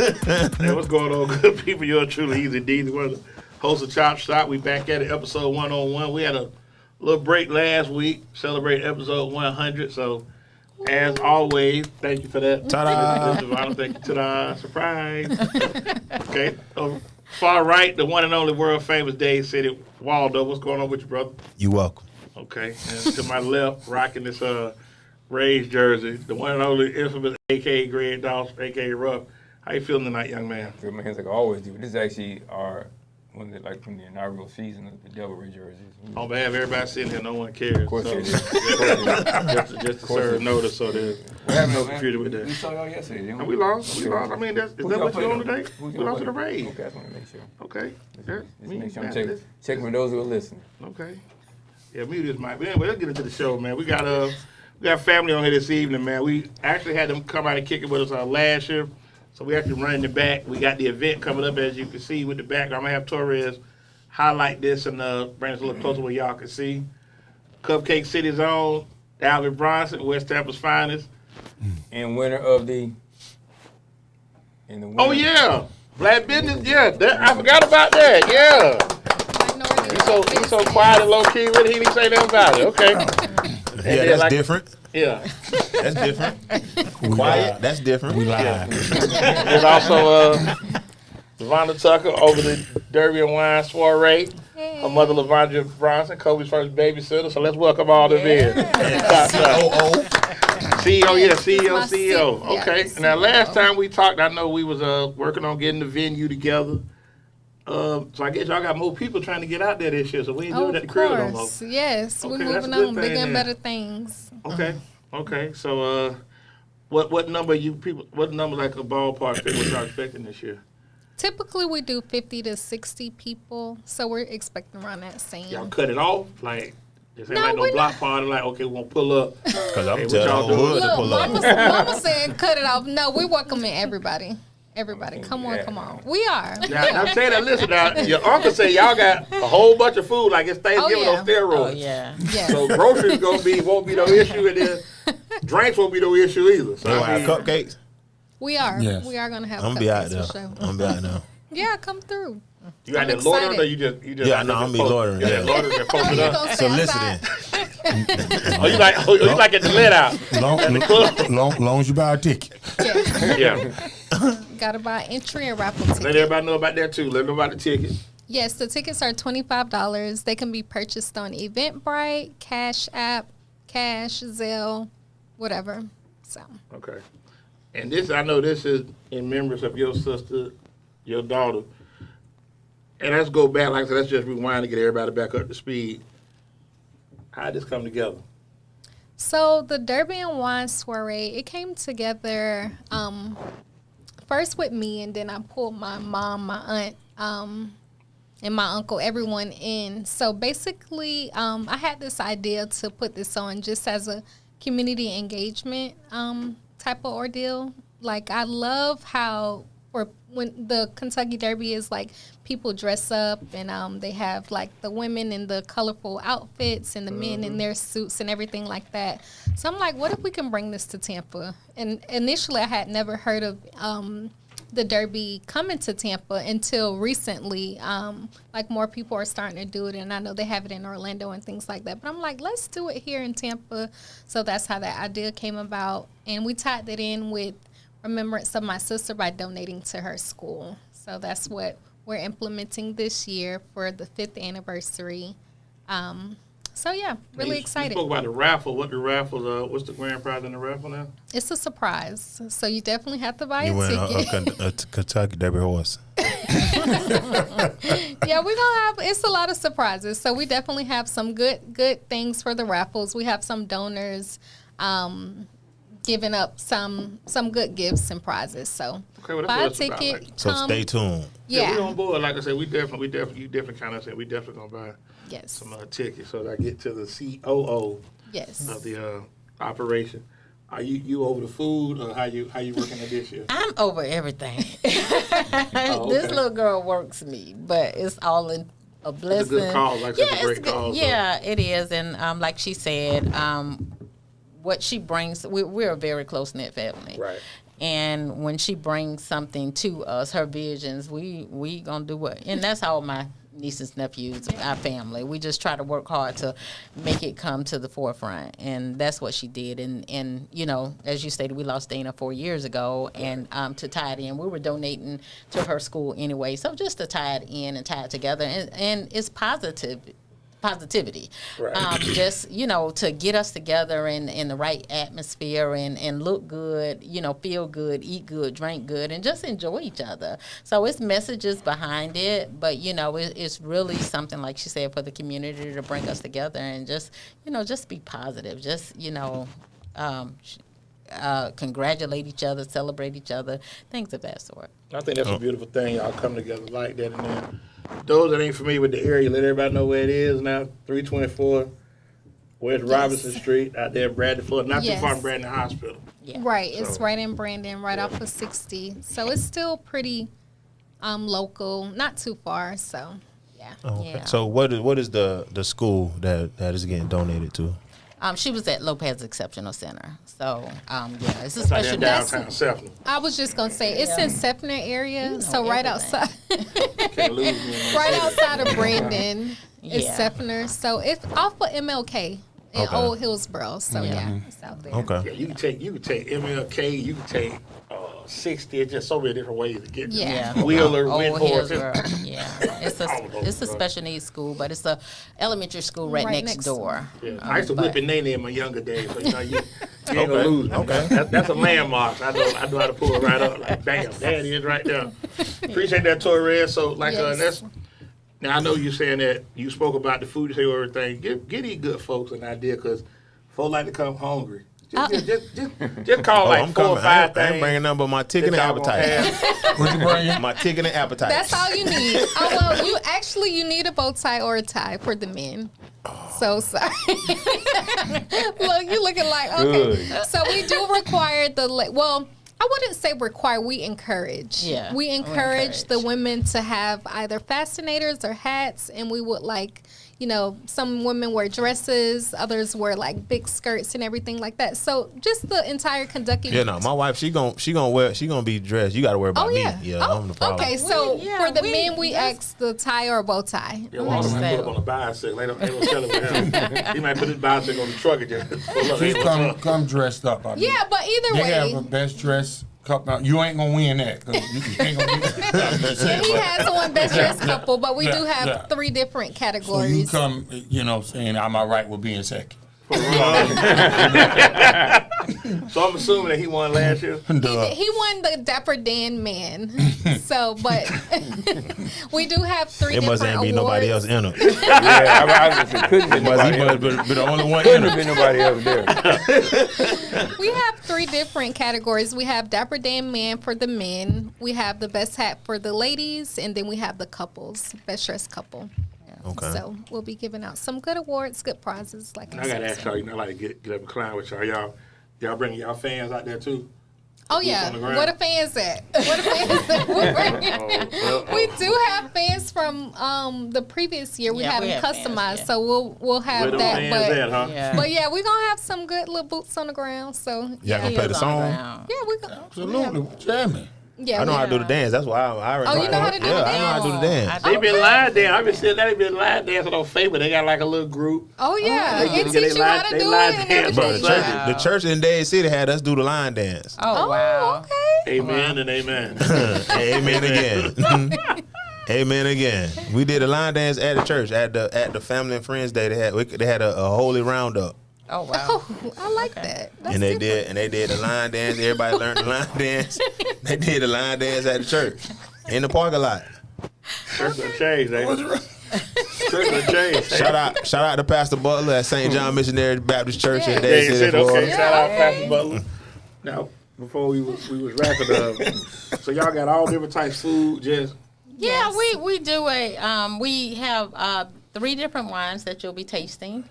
Hey, what's going on, good people? You're truly EZDZ, one of the hosts of Chop Shop. We back at it, episode 101. We had a little break last week, celebrating episode 100. So, as always, thank you for that. Ta-da! Thank you. Ta-da! Surprise! Okay. Far right, the one and only world famous Dave City Waldo. What's going on with you, brother? You welcome. Okay. And to my left, rocking this Rays jersey, the one and only infamous A.K.A. Greg Dawson, A.K.A. Ruff. How you feeling tonight, young man? Good, man. Like I always do. This is actually from the inaugural season of the Delaware jerseys. On behalf of everybody sitting here, no one cares. Of course so, they do. just to serve notice so there's no computer with that. We saw y'all yesterday, didn't we? And we lost. We lost. I mean, is that what you on today? We lost to the Rays. Okay, I just want to make sure. Okay. Let's make sure I'm checking for those who are listening. Okay. Yeah, mute this mic. But anyway, let's get into the show, man. We got family on here this evening, man. We actually had them come out and kick it with us last year. So we actually running the back. We got the event coming up, as you can see with the background. I'm going to have Torres highlight this and bring us a little closer where y'all can see. Cupcake City's own, Daryl Bronson, West Tampa's finest. And winner of the... Oh, yeah. Black Business, yeah. I forgot about that, yeah. He's so quiet and low-key with it, he didn't say nothing about it. Okay. Yeah, that's different. Yeah. That's different. Quiet, that's different. We live. There's also Lavonda Tucker over the Derby and Wine Soirée. Hey. Her mother, Lavonda Bronson, Kobe's first babysitter. So let's welcome all them in. COO. CEO. Yeah, Okay. CEO. Now, last time we talked, I know we was working on getting the venue together. So I guess y'all got more people trying to get out there this year, so we ain't doing that at the crib no more. Yes, we're Okay, that's a moving good on, thing bigger and then. better things. Okay. So what number like a ballpark figure what y'all expecting this year? Typically, we do 50 to 60 people, so we're expecting around that same. Y'all cut it off? Like, this ain't No, like no we're block party, like, okay, we're going to pull up. Because I'm Hey, what telling y'all the doing? hood to Look, pull up. Mama said cut it off. No, we're welcoming everybody. Everybody, come on. We are. Now say that, listen, now, your uncle said y'all got a whole bunch of food, like it's Thanksgiving on steroids. Oh, yeah. Yeah. So groceries won't be no issue, and then drinks won't be no issue either. So You I mean, cupcakes? We are. Yes. We are going to have I'm going to be out cupcakes there. for sure. I'm going to be out there. Yeah, come through. you got I'm that loitering, or excited. you just Yeah, I know, I'm be loitering, You got yeah. that loitering and posted You up. gonna stay outside? Soliciting. Oh, you like it to let out. Long as you buy a ticket. Yeah. Got to buy entry and raffle tickets. Let everybody know about that too. Let them know about the ticket. Yes, the tickets are $25. They can be purchased on Eventbrite, Cash App, Cash, Zelle, whatever. So Okay. And this, I know this is in memories of your sister, your daughter. And let's go back, like I said, let's just rewind to get everybody back up to speed. How did this come together? So the Derby and Wine Soirée, it came together first with me, and then I pulled my mom, my aunt, and my uncle, everyone in. So basically, I had this idea to put this on just as a community engagement type of ordeal. Like, I love how when the Kentucky Derby is like people dress up and they have like the women in the colorful outfits and the men in their suits and everything like that. So I'm like, what if we can bring this to Tampa? And initially I had never heard of the Derby coming to Tampa until recently. Like, more people are starting to do it, and I know they have it in Orlando and things like that. But I'm like, let's do it here in Tampa. So that's how that idea came about. And we tied that in with remembrance of my sister by donating to her school. So that's what we're implementing this year for the 5th anniversary. So yeah, really excited. You spoke about the raffle. What the raffle? What's the grand prize in the raffle now? It's a surprise, so you definitely have to buy You a win ticket. a Kentucky Derby horse. Yeah, we're gonna have. It's a lot of surprises, so we definitely have some good things for the raffles. We have some donors giving up some good gifts and prizes. So Okay, well, that's buy a what it's about, ticket. like- So stay tuned. Yeah, we Yeah. on board. Like I said, you definitely kind of said we definitely gonna buy Yes. some tickets. So that I get to the COO Yes. of the operation. Are you over the food, or how you working it this year? I'm over everything. Oh, This okay. little girl works me, but it's all in a blessing. It's a good cause, like yeah, such a it's great good. cause. Yeah, it is, and like she said, what she brings, we're a very close knit family, Right. And when she brings something to us, her visions, we gonna do what? And that's how my nieces, nephews, our family. We just try to work hard to make it come to the forefront, and that's what she did. And you know, as you stated, we lost Dana 4 years ago, and to tie it in, we were donating to her school anyway. So just to tie it in and tie it together, and it's positivity. Right. Just, you know, to get us together in the right atmosphere and look good, you know, feel good, eat good, drink good, and just enjoy each other. So it's messages behind it, but, you know, it's really something, like she said, for the community to bring us together and just, you know, just be positive. Just, you know, congratulate each other, celebrate each other, things of that sort. I think that's a beautiful thing. Y'all come together like that. And then those that ain't familiar with the area, let everybody know where it is now. 324 West Robinson Street out there in Brandon, Florida. Not too far from Brandon Hospital. Yeah. Right, it's So- right in Brandon, right off of 60. So it's still pretty local, not too far. So yeah. Oh, okay. Yeah. So what is the school that is getting donated to? She was at Lopez Exceptional Center. So, yeah, it's a Right there special in downtown Sefton. I was just gonna say it's in Sefner area, You know so right everything. outside, Can't lose me. in right that city. outside of Brandon is Yeah. Sefner. So it's off of MLK in Okay. Old Hillsboro. So yeah, it's out there. Okay. Yeah, you can take MLK, you can take 60. It's just so many different ways to get there. Yeah. Wheeler, Old Whitmore. Hillsboro. Yeah. It's a special needs school, but it's a elementary school right next door. Yeah. I used to but- whip in Nene in my younger days, so you know you ain't gonna Okay. lose me. Okay. That's a landmark. I know how to pull it right up. Like bam, there it is right there. Appreciate that, Torres. So like Yes. that's. Now I know you're saying that you spoke about the food and everything. Give these good folks an idea because folks like to come hungry. Just call like I'm 4 or coming. 5 I ain't things. bringing nothing but my ticket and that y'all gonna appetite. have. What you bringing? My ticket and appetite. That's all you need. Oh well, you need a bow tie or a tie for the men. So sorry. Look, you looking like okay. Good. So we do require I wouldn't say require. We encourage. Yeah, We we encourage the encourage. women to have either fascinators or hats, and we would like, you know, some women wear dresses, others wear like big skirts and everything like that. So just the entire conducting. Yeah, no, my wife, she gonna be dressed. You gotta worry about Oh yeah. me. Yeah, I'm the problem. Okay, so yeah, for the we- men, we ask the tie or bow tie. Yeah, well, I'm gonna put up on a bicycle. They don't tell him. He might put his bicycle on the truck and just pull up. Just come dressed up. I mean. Yeah, but either They have a way, best dress couple. You ain't gonna win that. 'Cause you ain't gonna get that. he has one best dressed couple, but we do have Yeah. 3 different So you categories. come, saying I'm all right with being second. So I'm assuming that he won last year. Duh. He won the Dapper Dan man. So, but we do have 3 It different must ain't be nobody else awards. in it. Yeah, I was gonna say, couldn't be He nobody else. must be the only one in Couldn't it. have been nobody else there. We have 3 different categories. We have Dapper Dan man for the men. We have the best hat for the ladies, and then we have the couples, best dressed couple. Okay. So we'll be giving out some good awards, good prizes. Like I gotta ask y'all. You know, I like to get up and climb with y'all. Y'all bringing y'all fans out there too? Oh Boots yeah, on the ground. what a fans at? What a fans at? We do have fans from the previous year. We Yeah, had we them have fans, customized, yeah. so we'll have Where them that. fans But at, huh? Yeah. but yeah, we're gonna have some good little boots on the ground. So Y'all yeah, gonna play the song? yeah, we go. Absolutely. Jamie. Yeah, I know we- how to do the dance. That's why I already Oh, you know how to do yeah, the I know how to do the dance? dance. They been line dance. I've been seeing that. They been line dancing on Facebook. They got like a little group. Oh yeah, They it get- teach they you how lie- to they do lie it and dance, Bro, everything. the Wow. church in Dade City had us do the line dance. Oh, wow. Okay. Amen and amen. Amen again. Amen again. We did a line dance at the church at the Family and Friends Day. They had a holy roundup, Oh, wow. Oh, I like that. That's and they different. did the line dance. Everybody learned the line dance. They did the line dance at the church in the parking lot. Church will change, ain't it? Church will change. Shout out to Pastor Butler at St. John Missionary Baptist Church in Yeah, Dade you City, said okay. Florida. Shout out Pastor Butler. Now, before we was wrapping up, so y'all got all different types of food. Just Yeah, we do we have 3 different wines that you'll be tasting.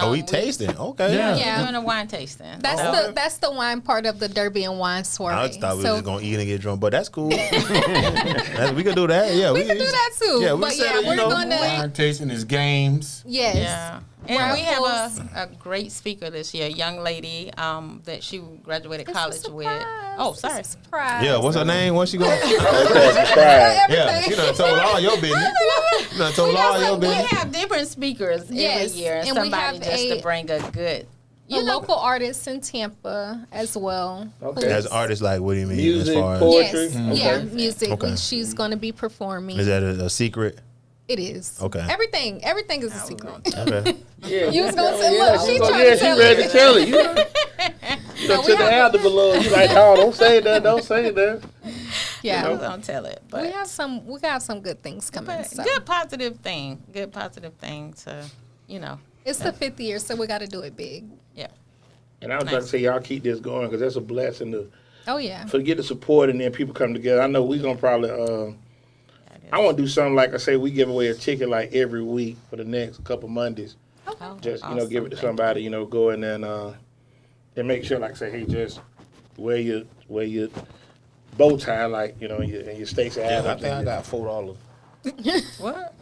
We tasting? Okay. Yeah. Yeah. We're doing a wine tasting. That's the wine part of the Derby and Wine Soirée. I just thought we So- were just gonna eat and get drunk, but that's cool. We can do that. Yeah, We can do that too. Yeah, we But said yeah, it, you we're know, gonna. Wine tasting is games. Yes. Yeah. And we have raffles. a great speaker this year, a young lady that she graduated It's a college with. surprise. Oh, It's a sorry. surprise. Yeah, what's her name? What's she going? Surprise. Yeah, she done told all your business. You done told all your We business. have different speakers Yes, every year, and and we somebody have just to bring a good, A local artist in Tampa as well. Okay. As artists, like, what do you mean? Music, as far as, poetry. Yes, Okay. yeah, music. Okay. She's going to be performing. is that a secret? It is. Okay. Everything is a secret. Okay. Yeah, You was gonna say, yeah, look, she trying to yeah, she tell ready it. to tell it. You know, you No, done we took the have- album below. You like, oh, don't say that, don't say that. Yeah. I'm gonna tell it, but We got some good things coming. but So. good positive thing to, It's the 5th year, so we got to do it big. yeah. And I was about to say, y'all keep this going because that's a blessing to Oh yeah. get the support and then people come together. I know we're gonna probably. I want to do something like I say. We give away a ticket like every week for the next couple Mondays. Oh, Just awesome. give it to somebody. Go in and make sure, like I say, hey, just wear your bow tie, like and your Stacey Adams. I got $4 What?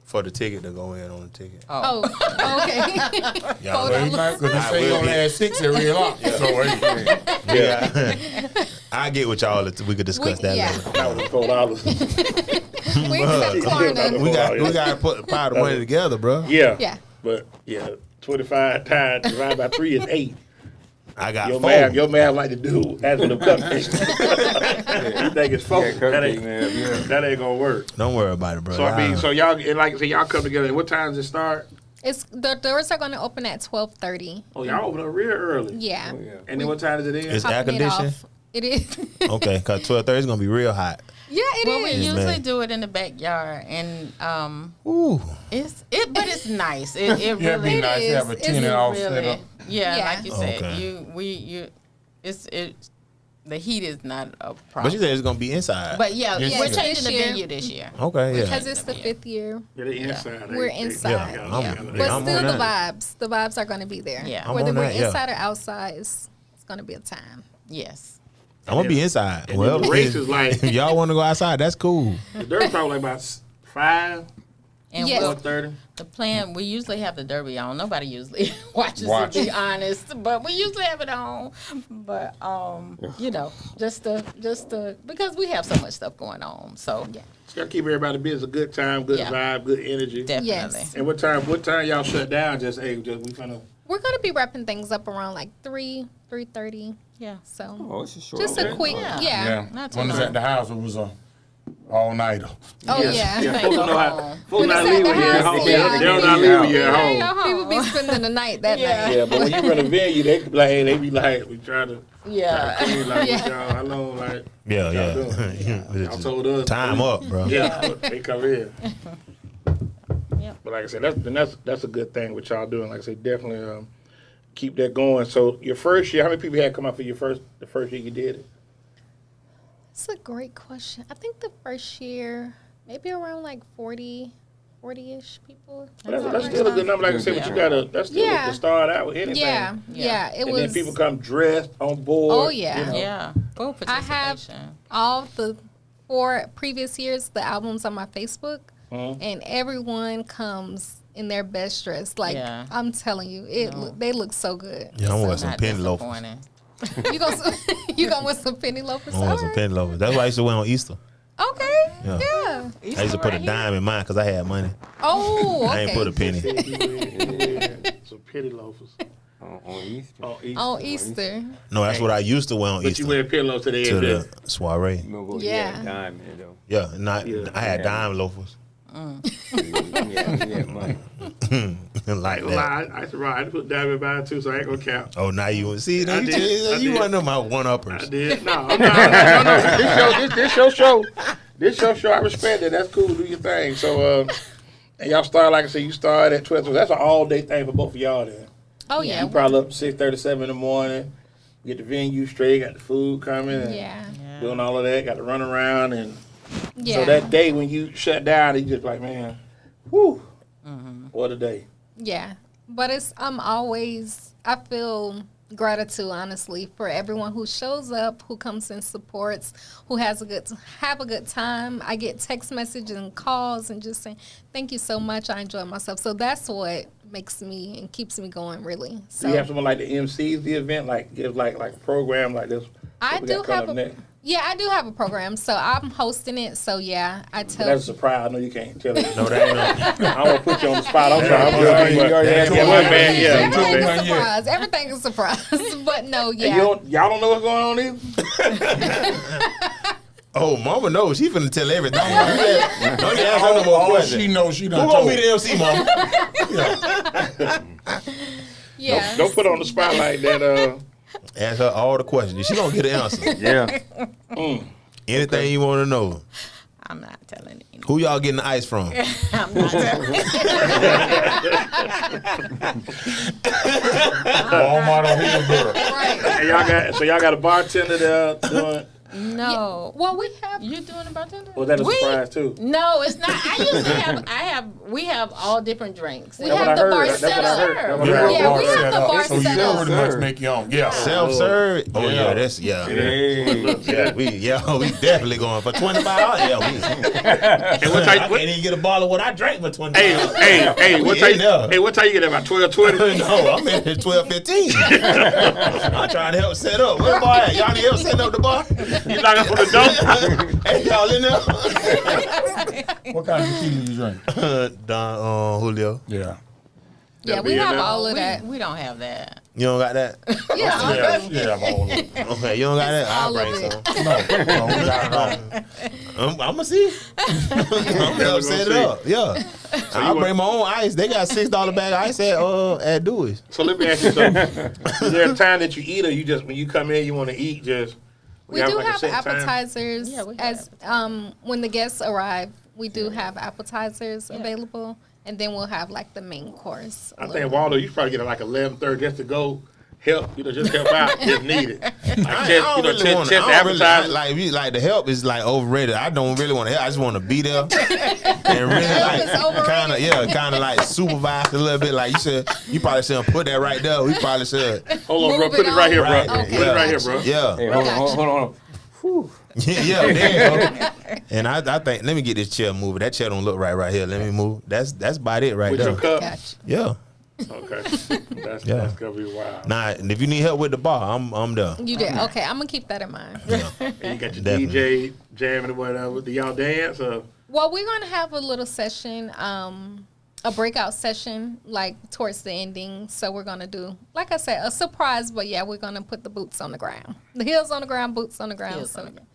for the ticket to go in on the ticket. Oh, okay. Y'all Hold ready? on. Because you say you only had 6 at Real Lock. So, Yeah. I get with y'all. We could discuss that yeah. later. That was $4. We accept Klarna. We got to put pile the money together, bro. Yeah. Yeah. But 25 times divided by 3 is 8. I got Your 4. math like to do as for the cupcakes. You think it's 4? Yeah, That cupcake, ain't, man. Yeah. that ain't gonna work. Don't worry about it, bro. So I mean, so y'all and like I say, y'all come together. What time does it start? It's the doors are going to open at 12:30. Oh, y'all open up real early. Yeah. Oh, yeah. And then what time does it end? It's air Popping it conditioning. off. It is. Okay, because 12:30 is going to be real hot. Yeah, it Well, we is. usually man. do it in the backyard, and Ooh. but it's nice. It yeah, it'd really be nice to have a is. tenant off really, setup. yeah, Yeah. like you said, Okay. it's the heat is not a problem. But you said it's going to be inside. But yeah, Yes, we're yes. changing the This year. venue this year. Okay, yeah. Because it's the 5th year. Yeah, they inside. We're inside. Yeah, But I'm still on the that. vibes. The vibes are going to be there. Yeah. I'm Whether on we're that, yeah. inside or outside, it's going to be a time. Yes. I'm going to be inside. And Well, then the race is like if y'all want to go outside, that's cool. the Derby probably like about 5, And Yes. we'll- 4:30. the plan, we usually have the Derby on. Nobody usually watches Watch. to be honest, but we usually have it on. But just to because we have so much stuff going on. So yeah, Just gotta keep everybody busy. A good time, good Yeah. vibe, good energy. definitely. Yes. And what time y'all shut down? Just we finna. We're going to be wrapping things up around like 3:30. Yeah. So Oh, it's a short. just a day. quick, Yeah. yeah. Not too When I was long. at the house, it was a all-nighter. Oh, yeah. Yeah, Can't folks go know how. home. Folks When not it's at leaving the here at house, home. yeah. They don't not leaving here at Yeah. home. People be spending the night that Yeah. night. Yeah, but when you run a venue, they be like, hey, we try to. Yeah. Like, Yeah. what y'all, how long, like, Yeah, y'all y'all told us. Time up, bro. Yeah, but they come in. Yep. But like I said, that's a good thing what y'all doing. Like I said, definitely keep that going. So your first year, how many people had come out for the first year you did it? That's a great question. I think the first year, maybe around like 40-ish people. That's still a good number. Like I said, but you gotta that's still Yeah. to start out with anything. Yeah, yeah. It And was then people come dressed on board. Oh, yeah. you know. Yeah. Full I have participation. all the 4 previous years, the albums on my Facebook, Mhm. and everyone comes in their best dress. Like Yeah. I'm telling you, they look so good. Yeah, I'm So- wearing some Not penny loafers. disappointing. You gonna wear some penny loafers? I'm wearing some Alright. penny loafers. That's what I used to wear on Easter. Okay. Yeah. Yeah. I used to put a dime in mine because I had money. Oh, okay. I ain't put a penny. Yeah, some penny loafers. On Easter. On Easter. On Easter. No, that's what I used to wear on But Easter. you wear pillows to the To end. the soiree. Remember, Yeah. yeah. Time, you know. Yeah, I had Yeah. dime loafers. Yeah, money. Like that. I used to ride. I just put diamond by too, so I ain't gonna count. Oh, now you see, I you, did. I you did. one of my I one-uppers. did. No. This your show. This your show. I respect it. That's cool. Do your thing. So, and y'all start, like I said, you start at 12. So that's an all-day thing for both of y'all then. Oh yeah. You probably up 6:37 in the morning. Get the venue straight. Got the food coming. And Yeah. doing all of that. Got to run around. And Yeah. so that day when you shut down, you just like, man, whew, what a day. Yeah, but I feel gratitude, honestly, for everyone who shows up, who comes and supports, who have a good time. I get text messages and calls and just saying, thank you so much. I enjoy myself. So that's what makes me and keeps me going really. So Do you have someone like the MCs the event, like give like a program like this? I we do got coming have up a next? yeah, I do have a program. So I'm hosting it. So yeah, I But tell that's a surprise. I know you can't tell it. No, that ain't no. I don't want to put you on the spot. I'm sorry. I'm Yeah, joking, you but- already had yeah, your my way. bad. Yeah, my Everything bad. is everything's a surprise. Everything is a surprise. But no, And yeah. y'all don't know what's going on either? Oh, Mama knows. She finna tell everything. Don't even ask her no more All questions. she knows, she Who done gonna told. be the MC, Mama? Yeah. Don't put her on the spot like that. Ask her all the questions. She gonna get an answer. Yeah. Anything you want to know. I'm not telling you. Who y'all getting the ice from? I'm not telling you. Walmart on Hillsborough. Right. And y'all got a bartender there doing. No. Well, we have. You doing a bartender? Was that a We- surprise too? No, it's not. I usually we have all different drinks. We That's what have I the heard. bar That's what set I heard. up. That's what I Yeah, heard. Yeah, we bar have set the up. bar So you set up. pretty much make your own. Yeah. Self-serve? Oh, yeah, Yeah. that's, yeah. Hey. We definitely going for $25. Yeah, we. Hey, what I time? can't even get a bottle of what I drank for $25. Hey, what We time? in there. Hey, what time you get there? About 12:20? No, I'm in here 12:15. I'm trying to help set up. Where the bar at? Y'all need help setting up the bar? You knock up on the door? Hey, y'all in there? What kind of tequila you drink? Don Julio. Yeah. Yeah, we be in have there. all of that. We don't have that. You don't got that? Yeah. Yeah, all of it. Okay, you don't got that? I'll all of bring it. some. No, we got it all. I'm gonna see. I'm gonna help set it up. Yeah. I'll want- bring my own ice. They got $6 bag of ice at Dewey's. So let me ask you something. Is there a time that you eat, or you just when you come in you want to eat? Just We do like a have set time? appetizers Yeah, we have as when the guests arrive. We do have appetizers available, and then we'll have like the main course. I think Waldo, you should probably get like 11:30 just to go help. Just help out if needed. Like test the appetizer. Like the help is like overrated. I don't really want to help. I just want to be there and really Help is like overrated. kind of like supervise a little bit. Like you probably shouldn't put that right there. We probably should. Hold on, bro. Move Put it it right here, bro. Right. Put Okay, it right here, gotcha. bro. Yeah. Hey, hold on. Whew. Yeah, there you go. And I think let me get this chair moving. That chair don't look right here. Let me move. That's about it right With there. your cup. Gotcha. Yeah. Okay. That's gonna be wild. Nah, and if you need help with the bar, I'm there. You did. Okay, I'm gonna keep that in mind. And you got your Definitely. DJ jamming or whatever. Do y'all dance? Or? Well, we're gonna have a little session, a breakout session, like towards the ending. So we're gonna do, like I said, a surprise. But yeah, we're gonna put the boots on the ground, the heels on the ground, boots on the ground. Heels So on the ground.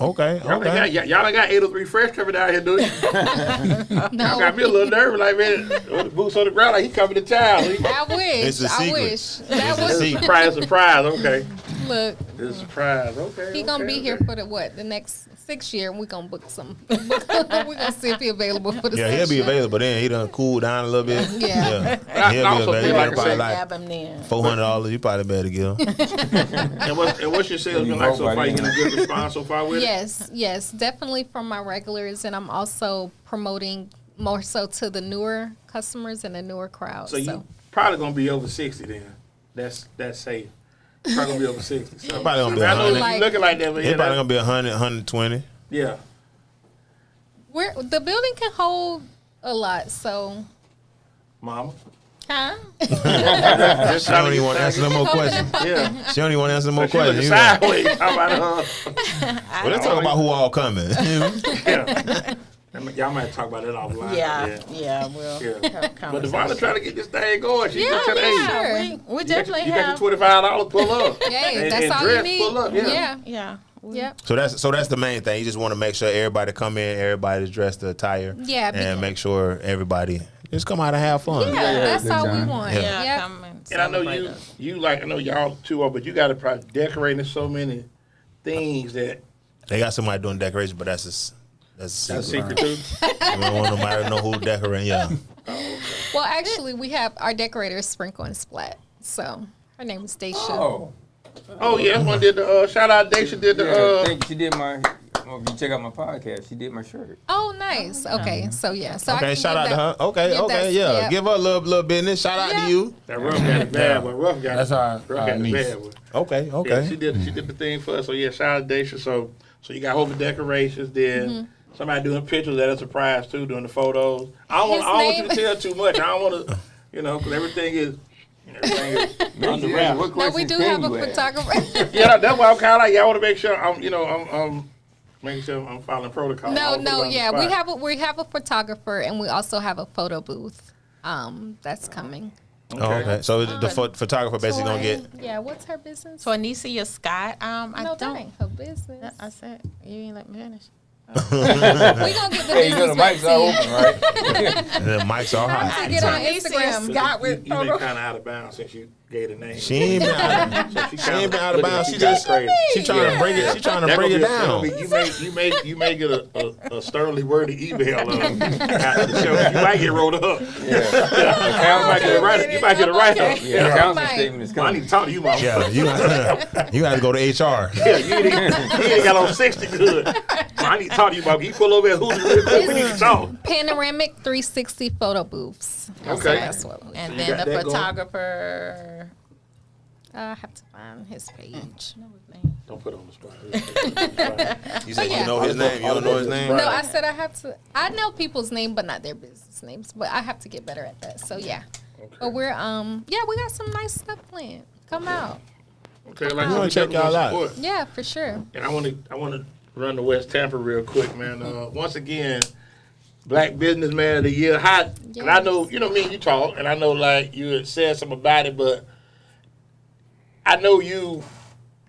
Okay. Y'all Okay. ain't got 803 Fresh coming down here, do you? Y'all no, got me a little nervous, like, man, with the boots on the ground, like he coming to town. I wish. It's a I secret. wish. That It's a was secret. Surprise. Okay. look. It's a surprise. Okay. He gonna be here for the next 6 year, and we gonna book some. We gonna see if he available for the. Yeah, he'll be 6 year. available then. He done cooled down a little bit. Yeah. I He'll be also feel available. like I Probably said- like Grab him then. $400. You probably better give. And what's your sales been like so far? You getting a good response so far with it? Yes, definitely from my regulars, and I'm also promoting more so to the newer customers and the newer crowd. So you probably gonna be over 60 then. That's safe. You're probably gonna be over 60. So Probably gonna be I know 100. you looking like that, but He yeah, probably gonna be 100, 120. yeah. the building can hold a lot, so Mama. Huh? Just She don't even want to answer no more questions. Yeah. She don't even want to answer no more But you looking questions. You know. sideways. How about Well, let's talk about who all coming. yeah. Y'all might talk about that offline. Yeah, we'll Yeah. have a But Devonta conversation. trying to get this thing going. She Yeah, just said, yeah. hey, Sure. We definitely you got have. your $25, pull up. hey, And- that's and all dress, you need. pull up, yeah. Yeah. Yep. So that's the main thing. You just want to make sure everybody come in, everybody's dressed to attire. Yeah, And make sure everybody just come out and have fun. Yeah, that's good all we time. want. Yeah. Yep. Come and And I know celebrate us. you like, I know y'all too are, but you got to probably decorating so many things that They got somebody doing decorations, but that's a that's a secret. secret too. We don't want nobody to know who decorating. Yeah. Well, actually, we have our decorator Sprinkle and Splat. So her name is Daisha. Oh. Oh yeah, that's one did the shout out Daisha did the Yeah, thank you. She did my. Well, if you check out my podcast, she did my shirt. Oh, nice. Okay, so yeah. So I Okay, can shout give out to that- her. Okay, give okay, that- yeah. yep. Give her a little business. Shout out Yeah. to you. that Ruff got it bad one. Ruff got That's it. our Ruff got it niece. bad one. Okay, Yeah, okay. she did the thing for us. So yeah, shout out to Daisha. So you got whole decorations. Then Mm-hmm. somebody doing pictures that a surprise too, doing the photos. I don't want you to tell too much. I don't want to. You know, because everything is on the wrap. What No, we questions do can have a you ask? photographer. Yeah, that's why I'm kind of like, I want to make sure I'm making sure I'm following protocol. We have a photographer and we also have a photo booth. That's coming. Oh, okay. So the photographer basically gonna get. Yeah, what's her business? So Anicia Scott, I no, that don't. ain't her business. I said you ain't let me finish. We gonna get the Hey, you know business the mics are vaccine. open, right? The mics are hot. To get on Anicia Instagram. Scott You with been photo. kind of out of bounds since you gave the name. She ain't been out. So She ain't been out of bounds. She got just crazy. she trying to bring it. She trying to bring it down. You may get a sternly worded email after the show. You might get rolled up. Yeah. You might get a write up. Yeah, Might. council statement is I coming. need to talk to you, mama. Yeah, you have to go to HR. Yeah, you ain't got on 60 good. I need to talk to you, mama. You pull over at Hooters real quick. We need to talk. Panoramic 360 photo booths. Okay. That's what. And you then got the that going? photographer. I have to find his page. Don't put it on the spot. You said yeah. you know his name. You don't know his name. Right. No, I said I have to. I know people's name, but not their business names. But I have to get better at that. So yeah. But we're we got some nice stuff planned. Come out. Okay, like We wanna check y'all out. Yeah, for sure. And I want to run to West Tampa real quick, man. Once again, Black Businessman of the Year. Hot. Yes. And I know, me and you talk, and I know like you had said something about it, but I know you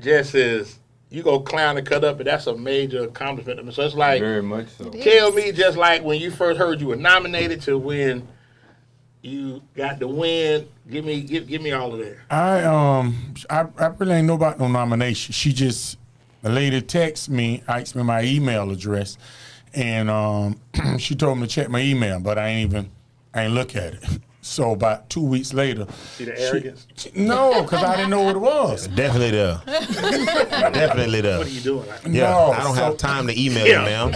just as you go clown and cut up, and that's a major accomplishment. I mean, so it's like, Very much so. It is. tell me just like when you first heard you were nominated to when you got the win. Give me all of that. I really ain't know about no nomination. The lady texted me, asked me my email address, and she told me to check my email, but I ain't look at it. So about 2 weeks later, See the arrogance? no, because I didn't know what it was. Definitely there. Definitely there. What are you doing? Yeah, No, I don't so- have time to email Yeah. you,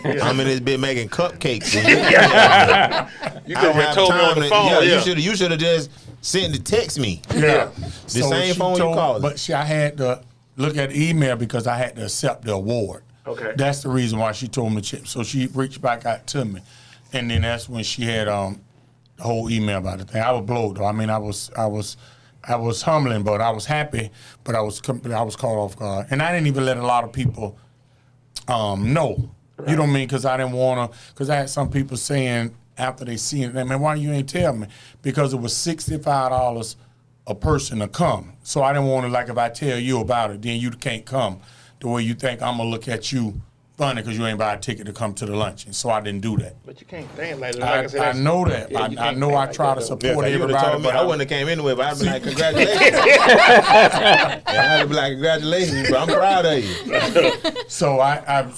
ma'am. I'm in this bit making cupcakes. You I could don't have have told me on time the to. phone. Yeah, you should have just sent the text me. Yeah. The same she phone you called. But I had to look at the email because I had to accept the award. Okay. That's the reason why she told me to check. So she reached back out to me, and then that's when she had the whole email about the thing. I was blowed though. I mean, I was humbling, but I was happy. But I was caught off guard, and I didn't even let a lot of people know. Right. You know what I mean? Because I didn't want to. Because I had some people saying after they seen it, man, why you ain't tell me? Because it was $65 a person to come. So I didn't want to, like, if I tell you about it, then you can't come the way you think I'm going to look at you funny because you ain't buy a ticket to come to the luncheon. So I didn't do that. But you can't think like that. I, Like said, I that's- know that. Yeah, you I can't know think I like try that, to though. support You would have everybody. told me. But I wouldn't have came anyway, but I'd be like, congratulations. I'd be like, congratulations, bro. I'm proud of you. So I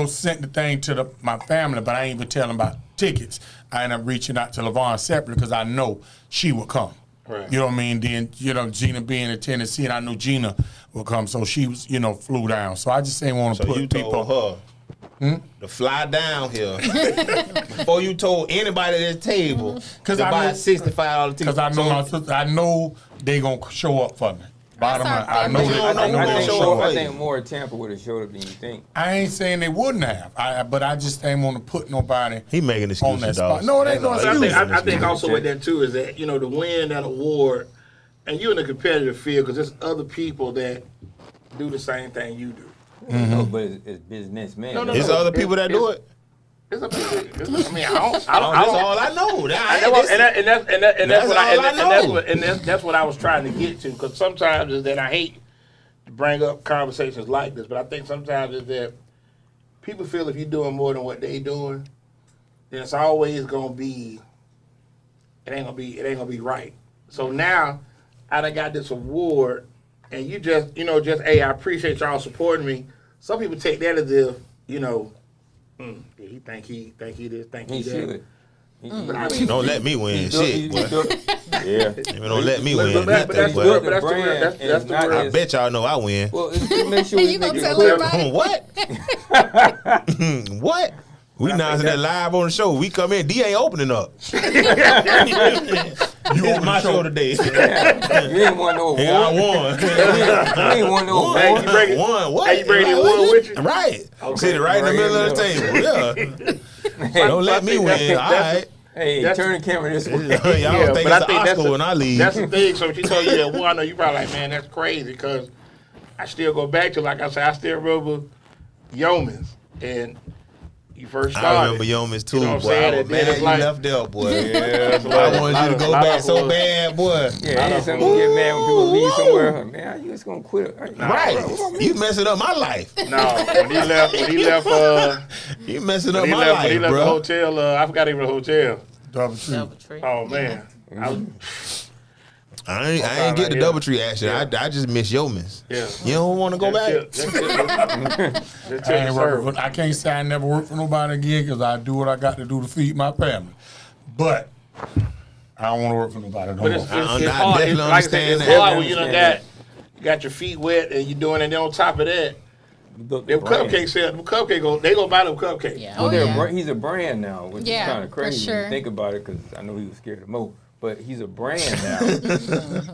sent the thing to my family, but I ain't even tell them about tickets. I ended up reaching out to LaVon separately because I know she would come. Right. You know what I mean? Then, Gina being in Tennessee, and I knew Gina would come, so she was, flew down. So I just ain't want to So put you people. told her to fly down here before you told anybody at this table to I buy know- $65 ticket. Because I know my sister, I know they gonna show up for me. Bottom line, I know family. they, You don't know I know who they gonna show show up. up. I think more Tampa would have showed up than you think. I ain't saying they wouldn't have, but I just ain't want to put nobody He making on that excuses, spot. dog. No, it ain't no But I excuse. think, I think also with that too is that to win that award, and you're in a competitive field because there's other people that do the same thing you do. No, but it's business, man. No. Is there other people that do it? It's a, I mean, I don't. That's all I know. That's what I was trying to get to. Because sometimes is that I hate to bring up conversations like this, but I think sometimes is that people feel if you're doing more than what they doing, then it's always gonna be. It ain't gonna be right. So now I done got this award, and you just hey, I appreciate y'all supporting me. Some people take that as if he think he this, think he He that. should. But I mean, Don't let me win. Shit, boy. Yeah. Don't let me But win. that's Nothing, the boy. word. But that's the brand, word. and That's it's the not word. I bet y'all know I win. Well, make sure we You gonna make tell it everybody? What? What? We announcing that live on the show. We come in. D ain't opening up. It's my show today. You ain't won no award. Yeah, I won. You ain't won no Hey, award. you bring it. Won. What? Hey, you bring the award with you? Right. Okay. Sitting right in the middle of the table. Yeah. Don't let me win. All right. Hey, That's- turn the camera this way. Y'all think but it's an Oscar when I leave. That's the thing. So if she told you that one, I know you probably like, man, that's crazy because I still go back to, like I said, I still remember Yeoman's and you first started. I remember Yeoman's too, You know what I'm boy. saying? I was And then mad it's you like- left there, boy. Yeah, I wanted you to go back so bad, boy. Yeah, ain't something to get mad when people leave somewhere. Man, you just gonna quit. Right. You messing up my life. No, when he left, You messing up when he my left the life, bro. hotel, I forgot even the hotel. Double tree. Doubletree. Oh man, I ain't get the Doubletree action. I just miss Yeoman's. yeah. You don't want to go back? I can't say I never worked for nobody again because I do what I got to do to feed my family. But I don't want to work for nobody no But it's more. hard. definitely It's, like I said, it's understand that. hard when you done got your feet wet and you doing it. And then on top of that, them cupcakes sell. Them cupcakes they go buy them cupcakes. Yeah. Well, yeah. he's a brand now, which Yeah, is kind of for crazy when sure. you think about it. Because I know he was scared of Mo, but he's a brand now,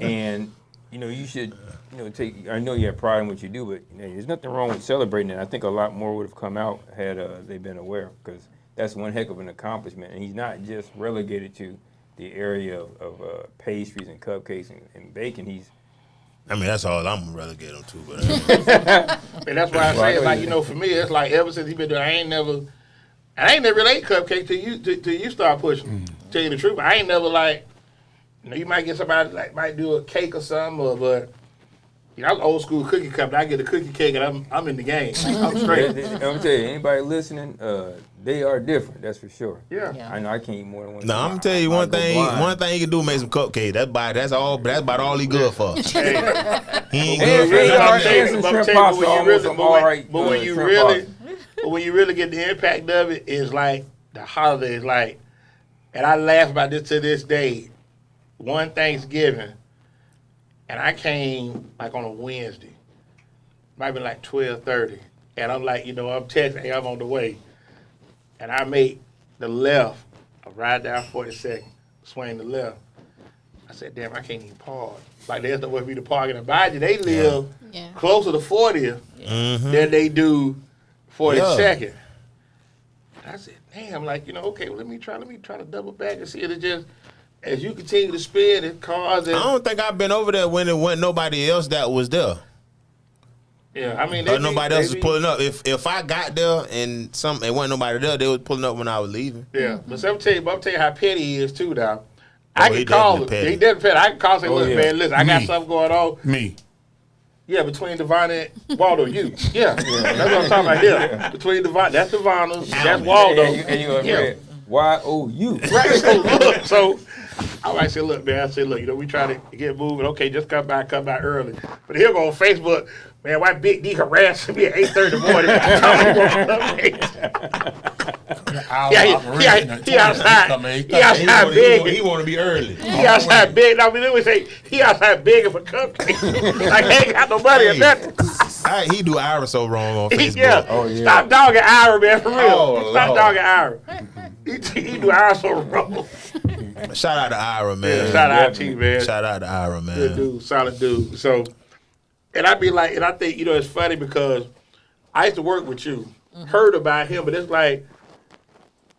and you should take. I know you have pride in what you do, but there's nothing wrong with celebrating it. I think a lot more would have come out had they been aware, because that's one heck of an accomplishment, and he's not just relegated to the area of pastries and cupcakes and baking. I mean, that's all I'm relegated to. But And that's why I say, like, for me, it's like ever since he been doing, I ain't never really ate cupcakes till you start pushing. Tell you the truth, I ain't never like, you might get somebody like might do a cake or something, but I'm old school cookie company. I get a cookie cake and I'm in the game. I'm straight. I'm tell you, anybody listening, they are different. That's for sure. Yeah. Yeah. I know I can't eat more than one. no, I'm gonna tell you one thing. One thing he can do is make some cupcakes. That's about all he good for. He ain't Hey, good for hey, nothing our else. hands and shrimp pasta almost some all right. But when you shrimp really, pasta. but when you really get the impact of it, is like the holidays. Like, and I laugh about this to this day. One Thanksgiving, and I came like on a Wednesday, might be like 12:30, and I'm like, I'm texting, hey, I'm on the way, and I make the left, I ride down 42nd, swing the left. I said, damn, I can't even park. Like, there's nowhere for me to park in the Bayou. They live Yeah. closer to 40th than they do 42nd. And I said, damn, like, okay, well, let me try to double back and see if it just, as you continue to spin and cars and I don't think I've been over there when it wasn't nobody else that was there. yeah, I mean, Or nobody else was pulling up. If I got there and wasn't nobody there, they was pulling up when I was leaving. Yeah, but I'm tell you how petty he is too. Now, I he can call him. definitely petty. He definitely petty. I can call him. Say, look, yeah. man, listen, I got Me. something going on. Me. Yeah, between Devon and Waldo, you. Yeah, that's what I'm talking about. Yeah, between Devon, that's Devon, that's Waldo. And you afraid. Y-O-U. Right. So look, so I might say, look, man. I said, look, we try to get moving. Okay, just come by early. But he'll go on Facebook. Man, why Big D harassing me at 8:30 in the morning? He outside. He outside begging. He want to be early. He outside begging. I mean, they would say he outside begging for cupcakes. Like he ain't got no money or nothing. He do Ira so wrong on Facebook. Yeah. Oh, yeah. Stop dogging Ira, man, for real. Oh, Stop Lord. dogging Ira. He do Ira so wrong. Shout out to Ira, man. Yeah, shout out to you, man. Shout out to Ira, man. Good dude, solid dude. So, and I be like, and I think, it's funny because I used to work with you, heard about him, but it's like,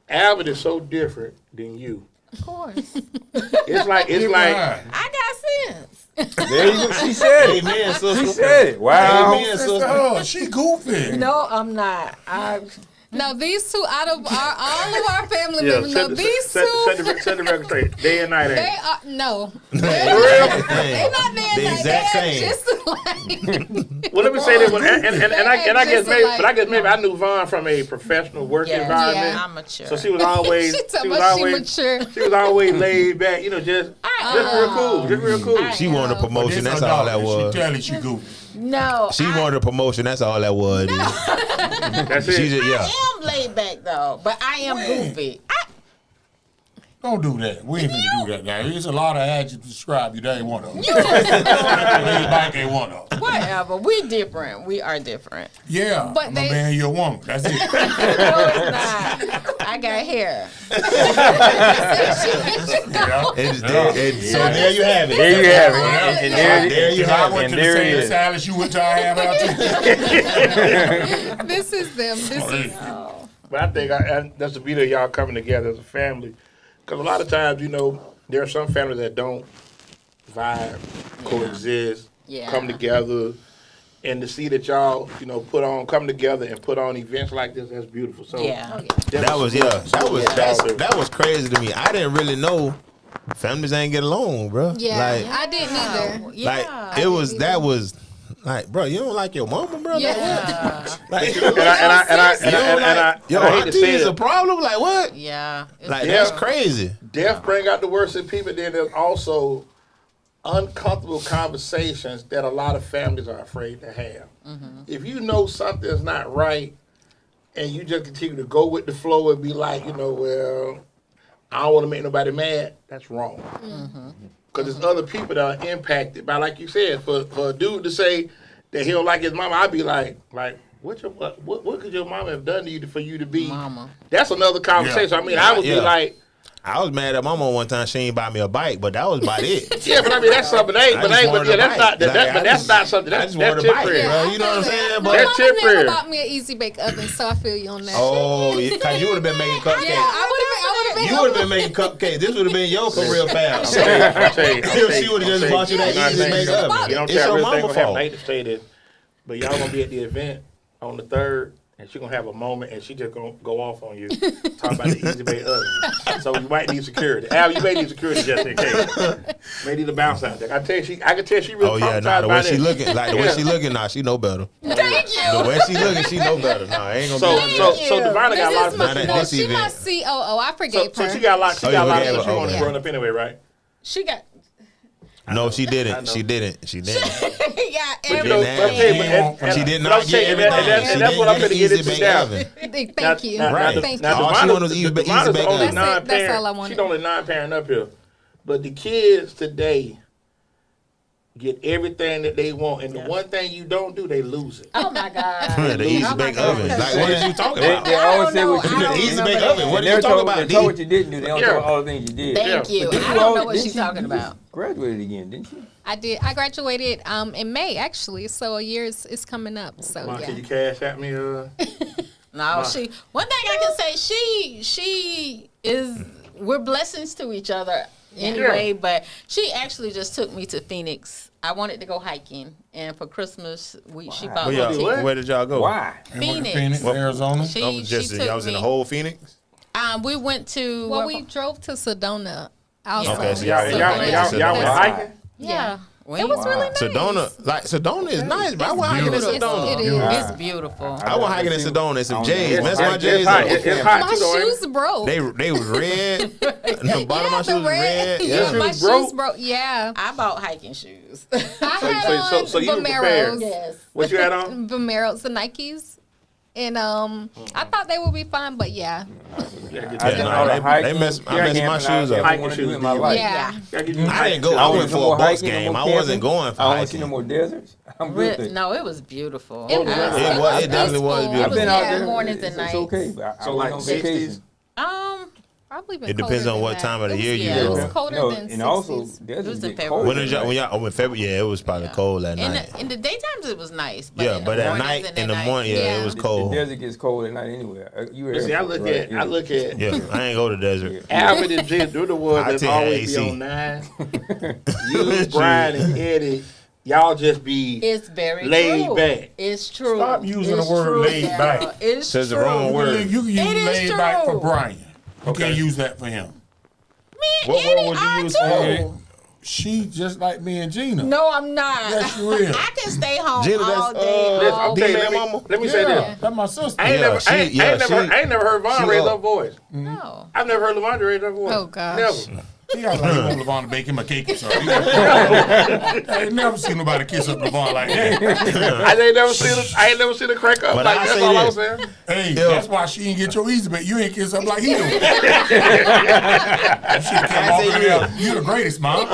Albert is so different than you. Of course. It's like, I got sense. There you go. She said it. Amen, sister. She said it. Wow. Amen, sister. Oh, she goofy. No, I'm not. No, these two out of all of our family yeah, members, no, these two, set the record straight. Day and night, they ain't are no. it? They not there. The exact They're same. just like. Well, let me say this, and I guess Just maybe, like- but I guess maybe I knew Vaughn from a professional work Yeah. environment. Yeah. I'm mature. So she was always, She talking about she mature. she was always laid back, just real cool, just real cool. She wanted a promotion. That's all that was. She tell you she goofy. No. She wanted a promotion. That's all that was. That's it. She just, yeah. I am laid back though, but I am goofy. Don't do that. We ain't finna do that now. There's a lot of adjectives to describe you. That ain't one of them. Laid back ain't one of them. Whatever. We different. We are different. Yeah, But I'm they- a man, you're a woman. That's it. No, it's not. I got hair. So there you have it. There you have it. And there you If have I went and to the there same it is. Alice, you went to I have out too. This is them. This is. But I think that's the beauty of y'all coming together as a family. Because a lot of times, you know, there are some families that don't vibe, coexist, Yeah. come together. And to see that y'all, you know, come together and put on events like this, that's beautiful. So Yeah. That was crazy to me. I didn't really know families ain't get along, bro. Yeah, Like, I didn't either. Yeah. like it was like, bro, you don't like your mama, bro? Yeah. Like, and I yo, hate to say auntie is a it. problem. Like what? Yeah. Like Yeah. that's crazy. Death bring out the worst in people. Then there's also uncomfortable conversations that a lot of families are afraid to have. If you know something's not right, and you just continue to go with the flow and be like, you know, well, I don't want to make nobody mad. That's wrong. Because there's other people that are impacted by, like you said, for a dude to say that he don't like his mama, I'd be like, what could your mama have done to you for you to be? Mama. That's another conversation. I mean, I would be like. I was mad at my mom one time. She ain't buy me a bike, but that was about it. Yeah, but I mean that's something. That's not something. That's wanted a bike, temporary. bro. You know what I'm saying? My But That's mama temporary. never bought me an easy bake oven, so I feel you on that. oh, because you would have been making cupcakes. Yeah, I would have been. You would have been making cupcakes. This would have been your career path. I'll tell you. She would have just bought you that easy make oven. You don't It's tell your real thing mama gonna happen. I fault. hate to say this, but y'all gonna be at the event on the 3rd, and she gonna have a moment, and she just gonna go off on you, talking about the easy bake oven. So you might need security. Al, you may need security just in case. May need to bounce out there. I can tell she really Oh yeah, traumatized nah, the way by she this. looking, the way she looking, nah, she know better. Thank you. The way she looking, she know better. Nah, I ain't gonna be. So Divina got a lot of Not at this She my event. COO. I forgave So her. she got a lot. She Oh, got a you lot of forgave issues her, on okay. growing up anyway, right? She got. No, she didn't. She didn't. She didn't. Yeah. But you know, didn't but I'm saying, have- but- and- She and- did but not I'm get saying, everything. and She that's what I'm didn't gonna get get easy into bake now. oven. Thank you. Right. Thank you. All she wanted was easy bake Divina's the oven. only That's it. That's non-parent. all I wanted. She's the only non-parent up here. But the kids today get everything that they want, and the one thing you don't do, they lose it. Oh my God. The easy bake oven. Like what is you talking about? They always say know. what you I did. don't Easy remember bake that. oven. What They are you never talking told- about, They D? told what you didn't do. They don't Yeah. tell all the things you did. Thank you. But I don't know what didn't she's you talking just about. Graduated again, didn't you? I did. I graduated in May actually, so a year is coming up. So Mom, yeah. can you cash at me? No, she. One thing I can say, she is. We're blessings to each other anyway. But she actually just took me to Phoenix. I wanted to go hiking, and for Christmas, she bought Where, me y'all, tickets. where did y'all go? Why? Phoenix. Arizona. She Y'all was took in the me. whole Phoenix? We went to. Well, we drove to Sedona. Also. Okay, so Y'all went hiking? Yeah. It was really nice. Sedona is nice, bro. I went hiking in beautiful. Sedona. It is. It's beautiful. I went hiking in Sedona and some I J's. don't know. Mess my J's It's hot. up. It's hot My too, though. ain't it? shoes broke. They was red. The bottom of my shoes was red. Yeah, Yeah. my Shoes broke? shoes broke. Yeah. I bought hiking shoes. I had on so you were prepared. Vomeros. Yes. What you had on? Vomeros, the Nikes. And I thought they would be fine, but yeah. They messed my shoes up. Hiking shoes in my be life. Yeah. I didn't go. I went for a Bucks game. I wasn't going for I want to see no hiking. more deserts. I'm good. with it. No, it was beautiful. It was. It definitely was peaceful. beautiful. I've been out there. Mornings and It's nights. okay. But I So went like on 60s? vacation. Probably been It depends colder on than what that. time of the It was- year you yeah, go. It was colder No, than and 60s. also It was deserts in get February. cold. When did y'all? When February? Yeah, it was probably cold that night. In the daytimes it was nice. But Yeah, in but the at mornings night, and in the night- morning, yeah, Yeah. it was The cold. desert gets cold at night anyway. You were See, I look at Yeah, I ain't go to desert. Alvin and Jen. They're the ones I that take always AC. be on 9. You, Brian, and Eddie, y'all just be It's very laid true. back. It's true. Stop using It's the word true, laid Daryl. back. It's Says the true. wrong word. You can use It is laid back true. for Brian. You Okay. can't use that for him. Me and What word Eddie would you are use too. for She just like me and Gina. No, I'm not. Yes, you is. I can stay home Gina, all that's, day. Listen, all I'm telling you, D-Man mama? let me say Yeah, this. that's my sister. I ain't Yeah, never, I ain't, she- I ain't yeah, never, she- I ain't never heard Vaughn she raise up. her voice. No. I've never heard Lavondre raise her voice. Oh, gosh. Never. He got like he want LeVon to bake him a cake or something. I ain't never seen nobody kiss up LeVon like that. I ain't never seen her crack up. But Like, I that's say all I this. was saying. Hey, Yeah. that's why she didn't get your easy bake. You ain't kiss up like he do. She came over there. You the greatest, mom.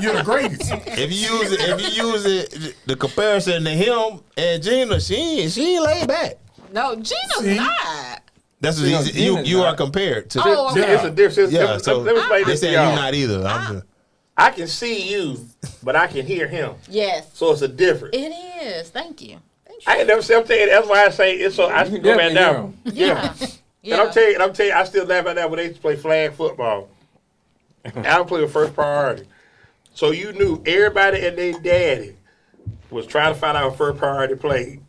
You're the greatest. If you use it, the comparison to him and Gina, she ain't laid back. No, Gina's See? not. That's what No, you Gina's are not. compared to. Oh, See, okay. it's a difference. Yeah, so Let me explain they this to saying you're y'all. not either. I'm just, I can see you, but I can hear him. Yes. So it's a difference. It is. Thank you. I ain't never said, I'm saying, that's why I say it's so, I You can go back definitely hear down. him. Yeah. Yeah. And I'm telling you, I still laugh at that when they used to play flag football. Alvin played with first priority. So you knew everybody and their daddy was trying to find out what first priority played.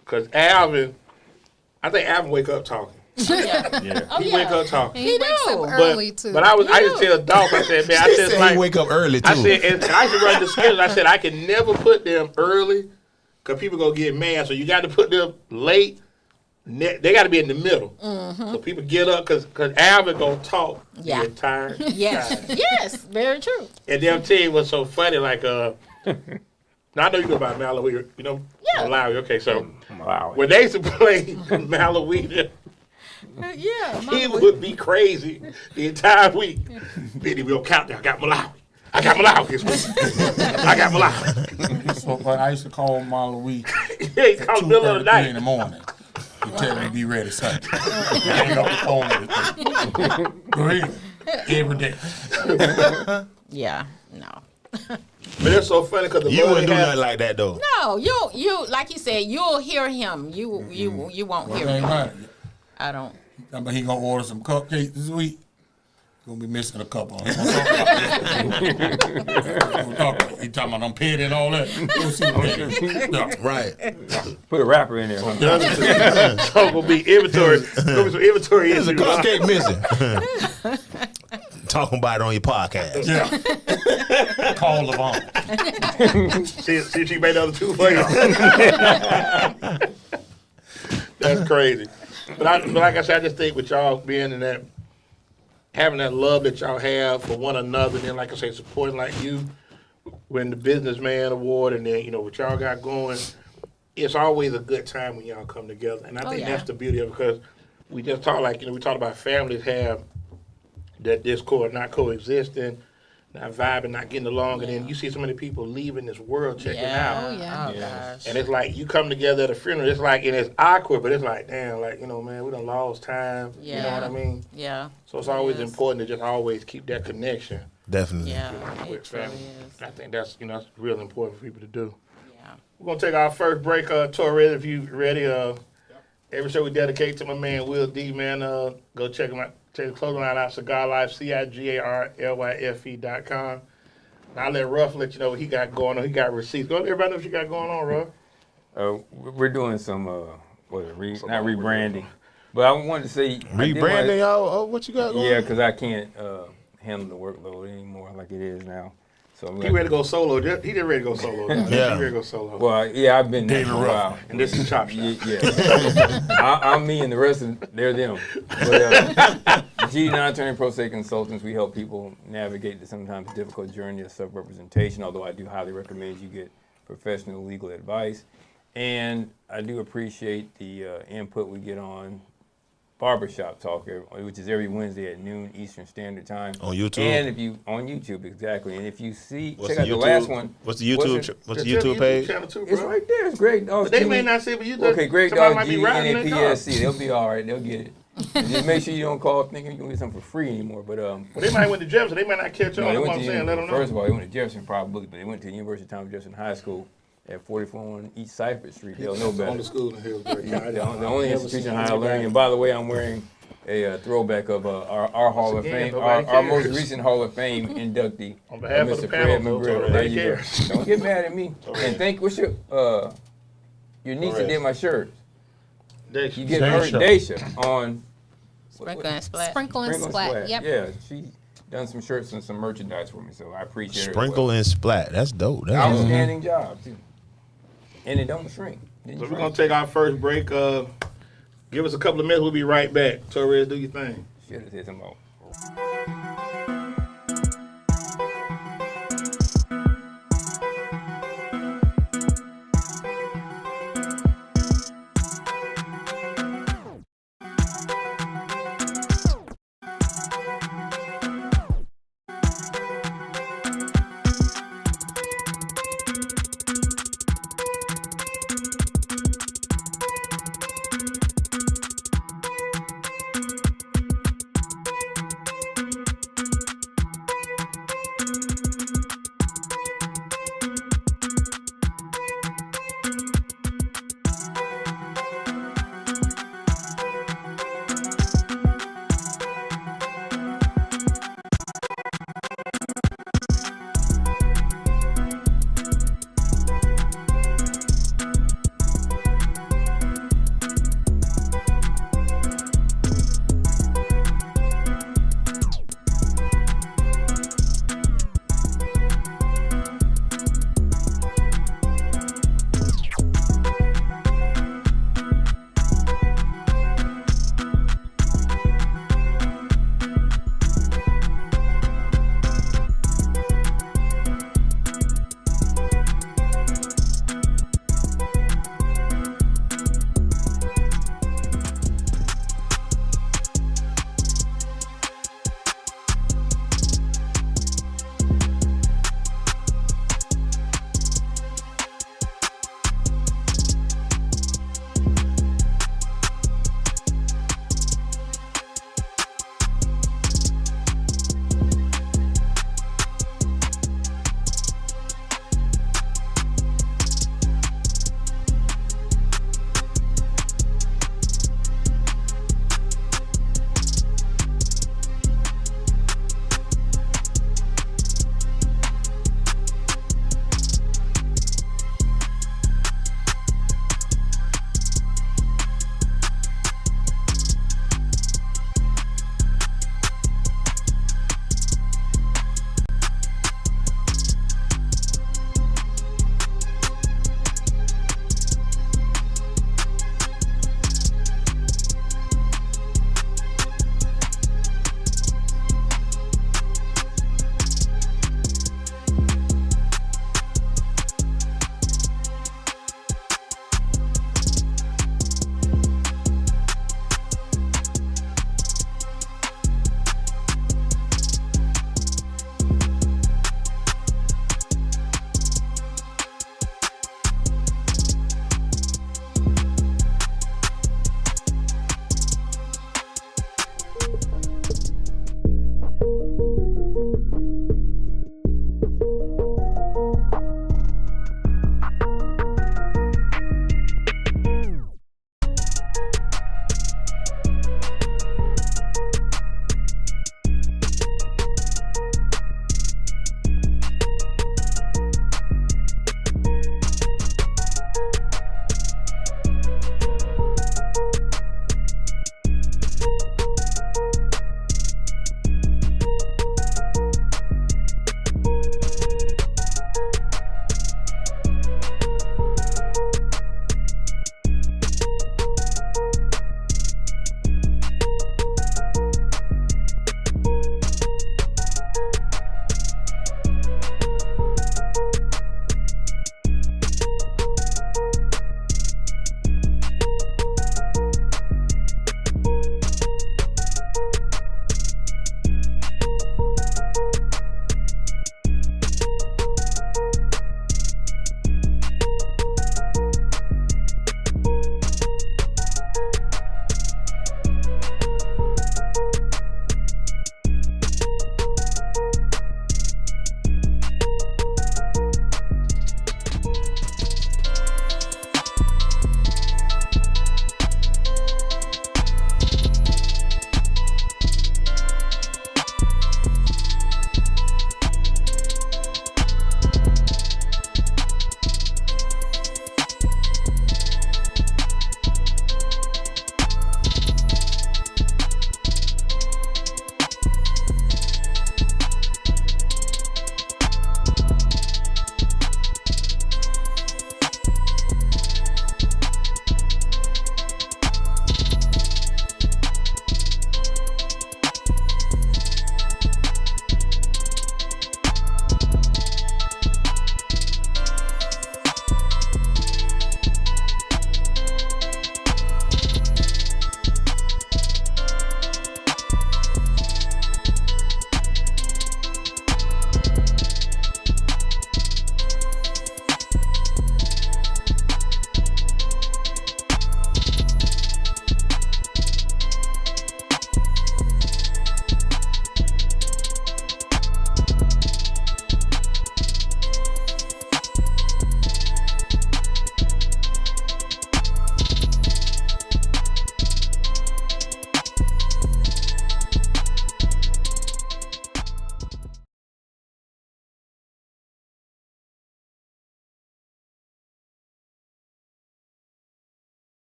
Because I think Alvin wake up talking. Yeah. Oh, He yeah. wake up talking. He wakes do. up early too. But I used to tell Dolph, I said, man, I He said, said like, he wake up early too. I said, and I used to run the schedule. I said, I can never put them early because people going to get mad. So you got to put them late. They got to be in the middle. So people get up because Alvin going to talk. Yeah. Get tired. Yes. tired. Yes. Very true. And then I'm telling you what's so funny, like, now I know you know about Malawi, you know? Yeah. Malawi, okay, so Wow. when they used to play Malawi, Yeah. he would be crazy the entire week. Benny, we'll count down. I got Malawi. I got Malawi this week. I got Malawi. So, but I used to call Marla Weed Yeah, he's called the middle of the 2:33 in night. the morning. You tell him to be ready Sunday. Hang up the phone. Go ahead. Every day. Yeah. No. But it's so funny because the You Lord wouldn't do has- nothing like that though. No, you like you said, you'll hear him. You won't hear Ain't him. right. I don't. He gonna order some cupcakes this week. Gonna be missing a couple. He gonna talk about he talking about them petty and all that. We'll see what that is. No. Right. Put a rapper in there. Huh? So gonna be inventory. Gonna be some inventory There's a issues. cupcake missing. Talking about it on your podcast. Yeah. Call Levon. See if she made the other two for you. That's crazy. But like I said, I just think with y'all being in that, having that love that y'all have for one another, and then like I say, supporting like you, win the Businessman Award, and then what y'all got going, it's always a good time when y'all come together. And I think yeah. that's the beauty of it, because we just talk like we talk about families have that discord, not coexisting, not vibing, not getting along, and then you see so many people leaving this world checking out. Oh, yeah. Oh, Yeah. gosh. And it's like you come together at a funeral. It's like, and it's awkward, but it's like, damn, like man, we done lost time. You know what I mean? Yeah. So it's always Yes. important to just always keep that connection Definitely. Yeah. with It truly family. is. I think that's that's real important for people to do. Yeah. We're gonna take our first break, Torres, if you ready. Every show we dedicate to my man Will D. Man, go check him out. Check the clothing line out, Cigar Life, CIGARLYFE.com. I'll let Ruff let you know what he got going on. He got receipts. Go let everybody know what you got going on, Ruff. We're doing some not rebranding, but I wanted to say Rebranding, y'all. Oh, what you got going? Yeah, because I can't handle the workload anymore like it is now. So I'm He ready to go solo. He just ready to go solo. Yeah. He ready to go solo. Well, yeah, I've been there David for a Ruff. while. And this is Chop Shop. Yeah. I'm me and the rest of they're them. But G9 Attorney Pro Se Consultants, we help people navigate the sometimes difficult journey of self-representation, although I do highly recommend you get professional legal advice. And I do appreciate the input we get on Barbershop Talk, which is every Wednesday at noon Eastern Standard Time. On YouTube? And if you, on YouTube, exactly. And if you see, What's check the out the YouTube? last one. What's the YouTube? What's the Check YouTube page? channel too, It's bro. right there. It's great. Oh, But they may not see it, but you just, Okay, great somebody dog. might be riding in their car. GNAPSC. They'll be all right. They'll get it. And just make sure you don't call thinking you're gonna get something for free anymore. But Well, they might went to Jefferson. They might not catch on. no, they That's what went I'm to saying. Let them know. first of all, they went to Jefferson probably, but they went to the University of Thomas Jefferson High School at 44 on East Cypress Street. They'll know better. On the school in Hillsbury. The only institution of higher learning. And by the way, I'm wearing a throwback of our Hall of again, Fame, nobody our most cares. recent Hall of Fame inductee, On behalf of the Mr. panel, Fred folks, McGrill. There nobody you go. cares. Don't get mad at me. And thank what's your niece that did my shirt. You get her Daisha on Sprinkle and splat. Sprinkle and Sprinkle splat. Splat. Yep. Yeah, she done some shirts and some merchandise for me, so I appreciate it. Sprinkle and splat. That's dope. That's Outstanding job too, and it don't shrink. Didn't So we're shrink. going to take our first break. Give us a couple of minutes. We'll be right back. Torres, do your thing. Should have said something about.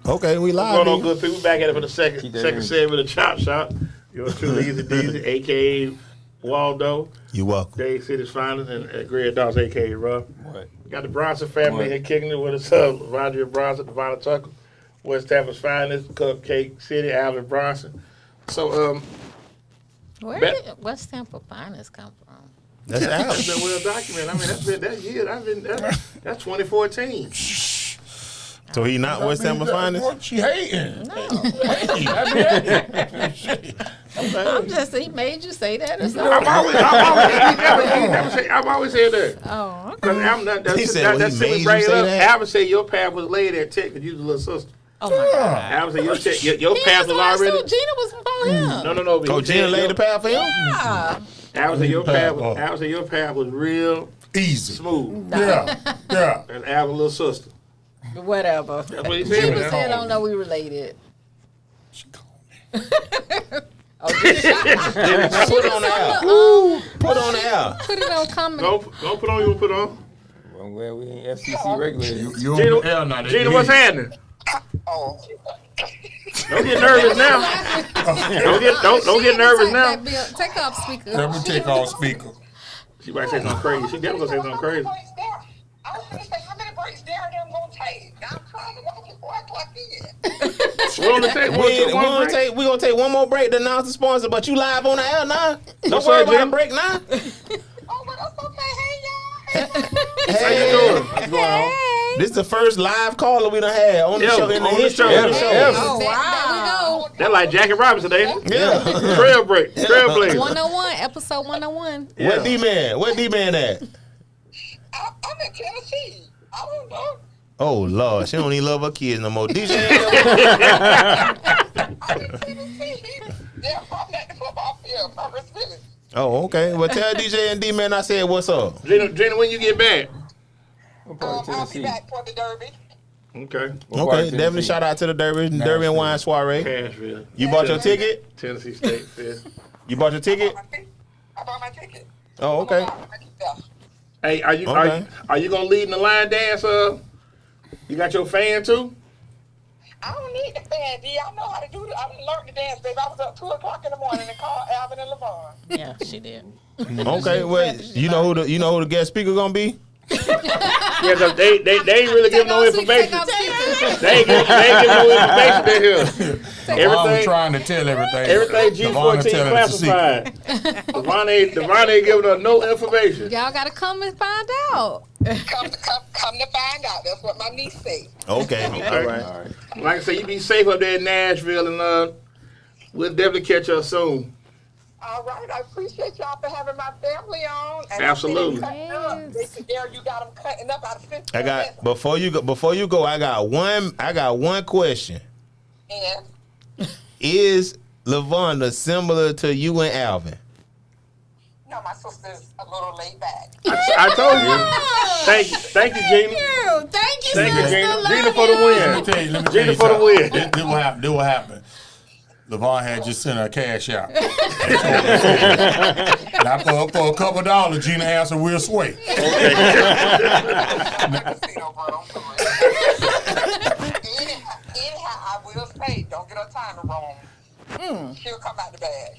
Okay, we live. Going on, nigga. good people. We back at it for the second Keep that second in. segment of Chop Shop. Yours truly, EZDZ, a.k.a. Waldo, You welcome. Dade City's finest, and Greg Dawes, a.k.a. Ruff. What? Got the Bronson family What? here kicking it with us. Roger Bronson, Devonna Tucker, West Tampa's finest, Cupcake City, Alvin Bronson. So, Where Bet- did West Tampa finest come from? That's that's out. been well documented. I mean, that's been that year. That's 2014. So he not West Tampa finest? What she hating? No. I'm I'm just, he made you say that or I'm something. I've always said that. Oh, okay. Cause I'm not, that's He said, well, that's he made you bring it say up. that? Alvin said your path was laid at Tech because you was a little sister. Oh my God. Alvin said your He path was was also, already. Gina was before him. No. but Oh, he Gina said laid your- the path for him? Yeah. Alvin said your path. Oh. Alvin said your path was real easy. smooth. Yeah, yeah. And Alvin's little sister. Whatever. That's what he Gina said. man. said, "Don't know we related." She called me. Oh, did she? Put it on the air. Put it on the air. Put it on comment. Go put on. You put on. Well, I'm glad we ain't FCC regulated. You on Gina, the air now. they Gina, hear what's you. happening? Oh, Don't get nervous now. Don't get nervous now. Take off speaker. Let me take off speaker. She might say something crazy. She definitely gonna say something crazy. I was going to say, how many breaks Daryl them going to take? I'm trying to walk before I clock in. We're gonna take one break. We gonna take one more break to announce the sponsor, but you live on the air now. Don't What's worry up, about a Jim? break now. Oh, but that's okay. Hey, y'all. How you doing? What's going on? This is the first live caller we done had on the Yo, show in the on the history show. of the show. Yeah. Oh There wow. That's like Jackie Robinson, ain't it? Yeah. Trailblazer. we go. 101, episode 101. What D-Man? Where D-Man at? I'm in Tennessee. I don't know. Oh, Lord. She don't even love her kids no more. DJ, I'm in Tennessee. They're from that football field, Purpose Village. oh, okay. Well, tell DJ and D-Man I said what's up. Gina, when you get back? What part of I'll be Tennessee? back for the Derby. Okay. What part Okay, of definitely Tennessee? shout out to the Derby and Wine Soirée. Cashville. You bought your ticket? Tennessee State Fair. You bought your ticket? I bought my ticket. Oh, okay. Yeah. Hey, are you Okay. are you gonna lead in the line dance? You got your fan too? I don't need the fan, D. I know how to do it. I learned to dance, baby. I was up 2 o'clock in the morning and called Alvin and LeVon. Yeah, she did. Okay, well, you know who the guest speaker gonna be? Yeah, cause they ain't really giving no information. Take off speaker. They ain't giving no information in here. I'm Everything trying to tell everything. G14 Devonna telling us the secret. classified. Devon ain't giving her no information. Y'all gotta come and find out. Come to find out. That's what my niece said. Okay. All right. All right. Like I say, you be safe up there in Nashville, and we'll definitely catch up soon. All right. I appreciate y'all for having my family on. And Absolutely. Yes. There, you got them cutting up out of 50. I got before you go. I got one question. And Is LaVonda similar to you and Alvin? no, my sister's a little laid back. I told you. Thank you, Gina. Thank you, Thank you, sister. Gina. Love Gina for the you. win. Let me tell you Gina for the something. win. This what happened. LeVon had just sent her cash out. Now for a couple $, Gina answered, we'll sway. Casino, bro, don't do it. Anyhow, I will say, don't get her timing wrong. She'll come out the bag.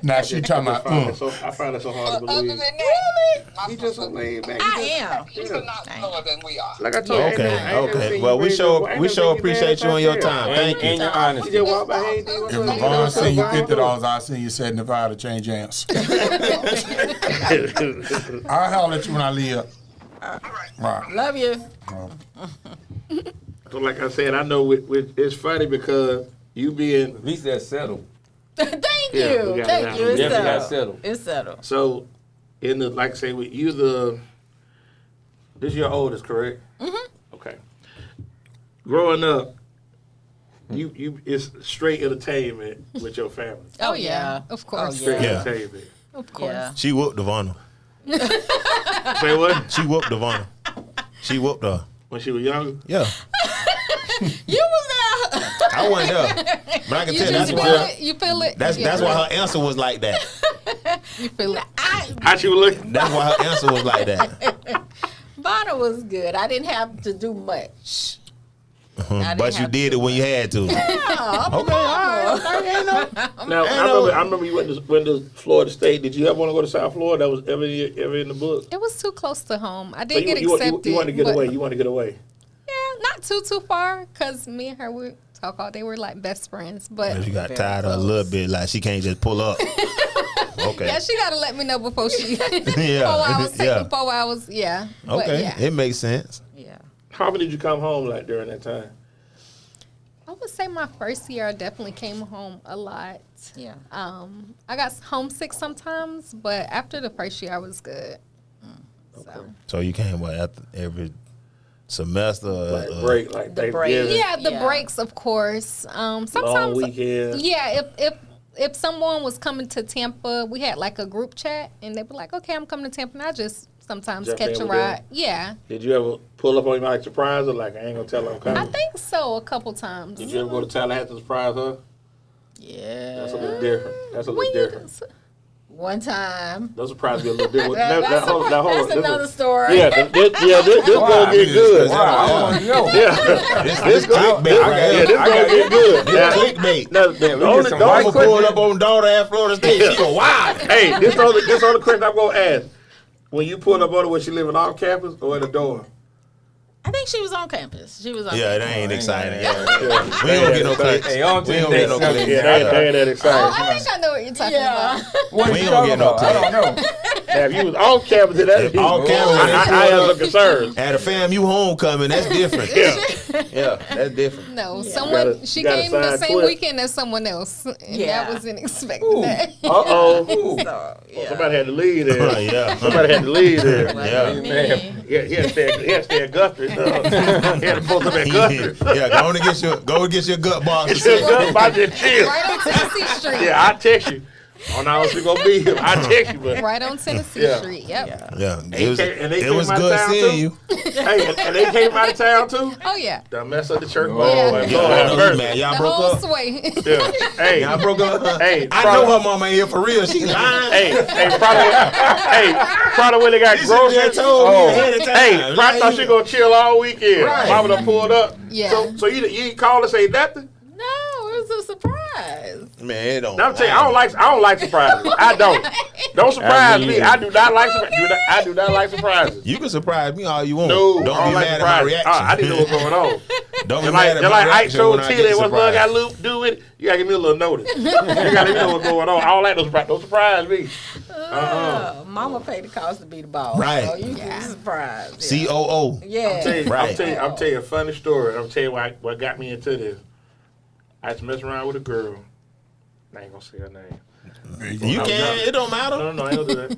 Now she talking about, I find it so hard to Other believe. than that, my He just so sister, laid back. I am. she's a lot slower than we are. Like I told you. I ain't never Okay. seen Well, you we raise sure your- I ain't never seen appreciate you on your dance time. like Thank And you. your that. She honesty. just walked by, hey, D, if what's up? LeVon send you Hey, $50, I'll send you 75 to change your answer. I'll holler at you when I leave. Right. Love you. So like I said, I know it's funny because you being At least that's settled. Thank Yeah, we you. got Thank it. you. We It's definitely got settled. settled. It's settled. so in the like I say with you this is your oldest, correct? Mm-hmm. Okay. Growing up, you it's straight entertainment with your family. Oh yeah, of course. Straight Yeah. entertainment. Of course. Yeah. She whooped Devonna. Say what? She whooped Devonna. She whooped her. When she was younger? Yeah. You was there. I wasn't there, but I can You tell just that's feel why. it. You feel it. That's Yeah. why her answer was like that. You feel it. How she was looking? That's why her answer was like that. Bonner was good. I didn't have to do much. I But didn't you have did to it when you had to. Yeah, I'm a Okay, all right. mama. Okay, ain't no. Now, Ain't I remember you went to Florida State. Did you ever want to go to South Florida? That was ever in the book. It was too close to home. I So did get you accepted. want to get but- away. You want to get away. Yeah, not too far, cause me and her would talk all day. We're like best friends, but You got Very tired of a close. little bit, like she can't just pull up. Okay. yeah, she gotta let me know before she. Yeah, 4 hours, yeah. taking 4 hours. Yeah. But Okay, yeah. it makes sense. Yeah. How often did you come home like during that time? I would say my first year, I definitely came home a lot. Yeah. I got homesick sometimes, but after the first year, I was good. So. So you came after every semester. Like break, like the break. Thanksgiving, Yeah, the Yeah. breaks, of course. long Sometimes, weekend. yeah. If someone was coming to Tampa, we had like a group chat, and they were like, "Okay, I'm coming to Tampa," and I just sometimes Jump catch in a with them. ride. Yeah, Did you ever pull up on him like surprise her? Like I ain't gonna tell her I'm coming. I think so. A couple times. Did you ever go to Tallahassee to surprise her? Yeah. That's a little different. That's a When little you- different. One time. Those surprises be a little different. That's hold on. that's This another is- story. Yeah, this Wow. gonna get good. Wow, I want to know. Yeah, This clickbait right yeah, here. this gonna get good. This Now, clickbait. now, Yeah, we get only, some the white only Mama pulled up on daughter at Florida State. She go, wow. hey, this only question I'm gonna ask. When you pulled up on her, was she living off campus or at the door? I think she was on campus. She was on Yeah, it campus. ain't exciting. Yeah. We ain't gonna get no clicks. Hey, on to We the don't get next no subject. clicks. Yeah, they ain't that Oh, exciting. I think I know what you're talking Yeah. about. What We you don't talking get no about? I don't know. Now, if you was off campus, then that's If off campus, I have some concerns. At a FAMU homecoming, that's different. Yeah. Yeah, that's different. No, You someone she gotta came the sign same Clip. weekend as someone else, and Yeah. that wasn't expecting that. Uh-oh. So, yeah. Somebody had to leave there. Yeah. Somebody had to leave there. Yeah. Man. Yeah, he had to stay at Guthrie. He had to post up at Guthrie. Yeah, go and get your gut box. It's just about to chill. Right on Tennessee Street. Yeah, I text you. I don't know if she's gonna be here. I text you, but Right on Tennessee Yeah. Street. Yep. Yeah, They it was, came- and they it came was out of good town, seeing too? you. hey, and they came out of town too. Oh yeah. Done mess up the church. Yeah. Oh, Yeah. and Yeah, Lord I have know you mercy. mad. Y'all The broke whole up. sway. Yeah. Hey, Y'all broke up. Hey, I probably- know her mama ain't here for real. She lying. probably when they got She should've groceries. just told me ahead of time. Hey, probably thought she gonna chill all weekend. Right. Mama done pulled up. Yeah. So you ain't call and say nothing. No, it was a surprise. Man, it don't. Now I'm telling you, I don't like surprises. I don't. Don't surprise me. I do not like surprises. I do not like surprises. You can surprise me all you want. No, don't I don't be like mad at my surprises. reaction. I didn't know what's going on. Don't be Just mad like, at my Ike reaction showed when I Tilly get what love got surprised. do with it. You gotta give me a little notice. You gotta let me know what's going on. I don't like those surprises. Don't surprise me. Mama paid the cost to be the boss. Right. So you get surprised. Yeah. COO. Yeah. Right. I'm telling you a funny story. I'm telling you what got me into this. I used to mess around with a girl. I ain't gonna say her name. You can. It don't matter. No, I ain't gonna do that.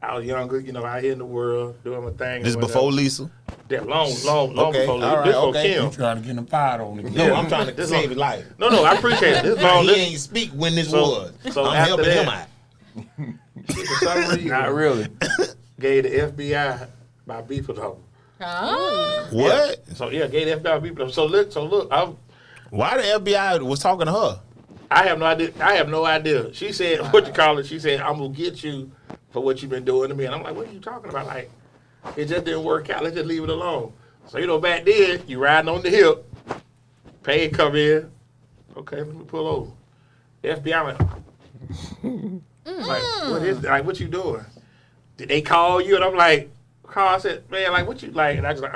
I was younger, out here in the world, doing my thing. This before Lisa. Yeah, long Okay, before all Lisa. right, This before okay. Kim. You trying to get him fired on him. No, I'm trying to This save long- his life. No, I appreciate it. This long. He This, ain't speak when this So- was. so I'm after helping him that- out. for some reason, Not really. gave the FBI my beeper number. Huh? What? So yeah, gave the FBI my beeper number. So look, Why the FBI was talking to her? I have no idea. She said, what you call it? She said, I'm gonna get you for what you've been doing to me. And I'm like, what are you talking about? Like, it just didn't work out. Let's just leave it alone. So back then, you riding on the hip, pay come in. Okay, let me pull over. The FBI like, what is like? What you doing? Did they call you? And I'm like, I said, man, like, what you like? And I was like,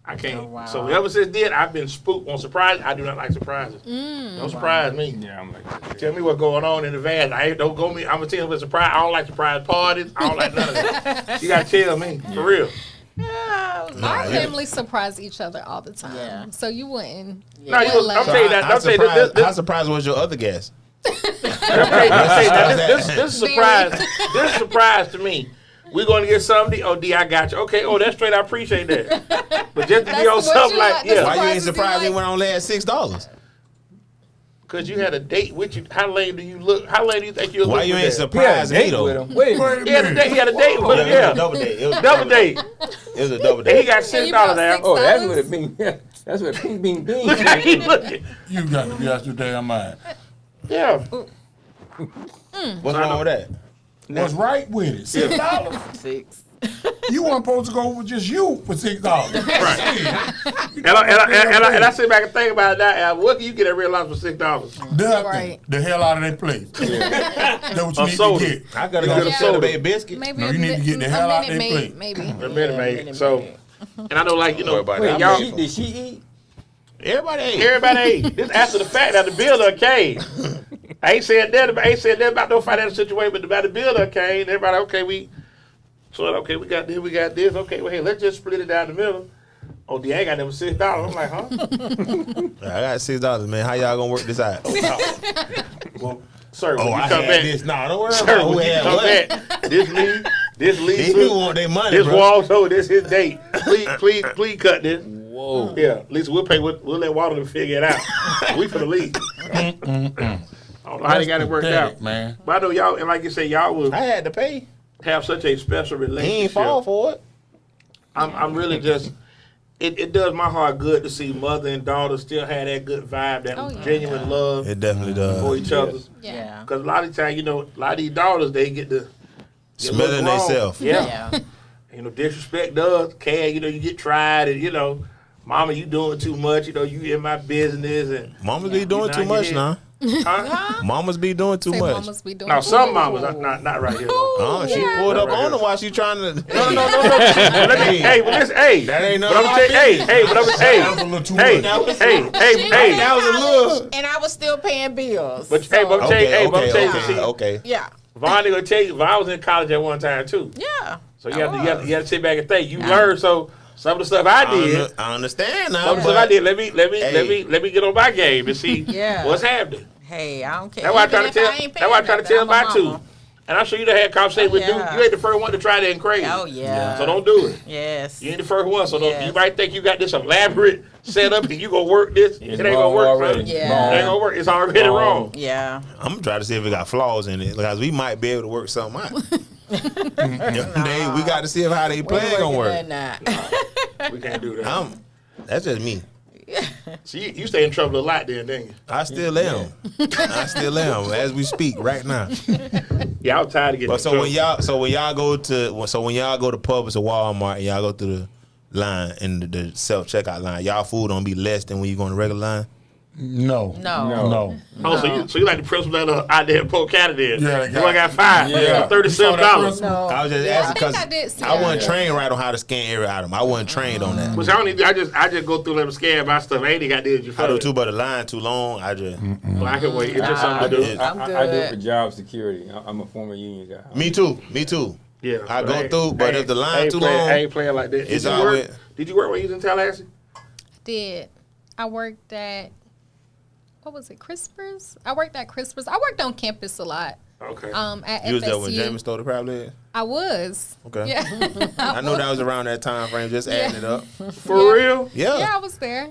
I can't. Oh, wow. So ever since then, I've been spooked on surprises. I do not like surprises. Don't surprise me. Yeah, I'm like, Tell me what's going on in advance. Don't go me. I'm gonna tell you if it's a surprise. I don't like surprise parties. I don't like none of that. You gotta tell me for real. Our family surprise each other all the time. Yeah. So you wouldn't. No, I'm telling you that. How I'm telling you surprised, this. how surprised was your other guest? I'm telling you that this is a surprise. This is a surprise to me. We're going to get something. Oh, D, I got you. Okay. Oh, that's straight. I appreciate that. But just to be That's on what something you like, like, yeah. the Why you ain't Surprises you surprised he like? went only had $6? Because you had a date with you. How lame do you look? How lame do you think you look? Why you ain't yeah, surprised me date though? with him. Wait, He had a date. He had a date with him. It was a Yeah. double date. It was a Double date. It was a double And he date. got And $6 you brought there. $6. oh, that's what it means. That's what Ping Bing Bing. Look how he looking. You got to be out your damn mind. Yeah. What's wrong with that? was right with it. $6. 6. You weren't supposed to go with just you for $6. Right. And I sit back and think about it now. What can you get at Red Lobster for $6? Nothing. Right. The hell out of that place. That's what you A need soda. to get. I gotta You go get to a soda soda. baked biscuit. Maybe No, a you need to get the hell out Minute that Maid, place. maybe. A Minute Maid. So, and I know, like, you know, Wait, Wait, y'all, did she eat? Everybody ate. everybody ate. This after the fact that the builder came. I ain't said that about no financial situation, but about the builder came. Everybody, okay, we got this. Okay, well, hey, let's just split it down the middle. Oh, I ain't got them $6. I'm like, huh? I got $6, man. How y'all gonna work this out? Well, sir, when Oh, you I come had back, this. Nah, don't worry sir, about who when you had come what. back, this me, this These Lisa, people want their money, this bro. Waldo, this his date. Please cut this. Whoa. Yeah, Lisa, we'll let Waldo figure it out. We for the lead. I don't know how they got it worked Pathetic, out, man. but I know y'all, and like you say, y'all will I had to pay. have such a special He relationship. ain't fall for it. I'm really just. It does my heart good to see mother and daughter still have that good vibe, that Oh, yeah. genuine love It definitely for does. each other. Yeah. Because a lot of times, you know, a lot of these daughters, they get to Smelling themselves. Yeah. Yeah. You know, disrespect does. You know, you get tried, and you know, mama, you doing too much. You know, you in my business, and Mamas be doing You too know, much you now. huh? Mamas be doing too Say much. mamas be doing Now too some much. mamas, not right here. Though. She Yeah. pulled up Right on here. her while she trying to. No. Let me, hey, but listen, hey. That ain't But nothing I'm wrong saying, with hey, but I'm That was a saying, little too hey, much. hey. That was a little. And I was still paying bills. But hey, but I'm telling you, hey, but I'm telling you, see, Okay. Yeah. Vaughn gonna tell you, Vaughn was in college at one time too. Yeah. So you have to sit back and think. You learn. So some of the stuff I did, I understand now. some of the stuff I But did. Let me get on my game and see Yeah. what's happening. Hey, I don't care. That's why I Even try to if tell. I ain't That's why I paying try to nothing, tell I'm my a two. mama. And I'm sure you done had conversation with Duke. yeah. You ain't the first one to try that and crazy. Oh, yeah. So don't do it. Yes. You ain't the first one. So don't, Yes. you might think you got this elaborate setup and you gonna work this. It's It ain't gonna wrong work. already. Son. Yeah. It ain't gonna work. It's already Wrong. wrong. Yeah. I'm gonna try to see if it got flaws in it, because we might be able to work something out. We got to see if how they plan gonna work. We can't do that. That's just me. So you stay in trouble a lot then, didn't you? I still am. I still am as we speak right now. Yeah, I'm tired of getting. But in so trouble. when y'all go to Publix or Walmart and y'all go through the line in the self checkout line, y'all food don't be less than when you go on the regular line. No. Oh, so you like the principal that out there in Polk County then? Yeah, You only got five. Yeah. $37. No. I was just Yeah, I asking think because I did see I that. wasn't trained right on how to scan every item. I wasn't trained on that. Which I just go through them and scan my stuff. I ain't got this. I do too, but the line too long. I just Well, I can wait. It's just I something to do. do. I'm I do it for good. job security. I'm a former union guy. me too. Yeah, I so go through, but if the line too long, I ain't playing like that. it's always. Did you work when you was in Tallahassee? Did. I worked at, what was it, Crispers? I worked at Crispers. I worked on campus a lot. Okay. At You was FSU. there when James stole the crab leg? I was. Okay. Yeah. I know that was around that time frame. Just adding it up. For real? Yeah. Yeah, I was there.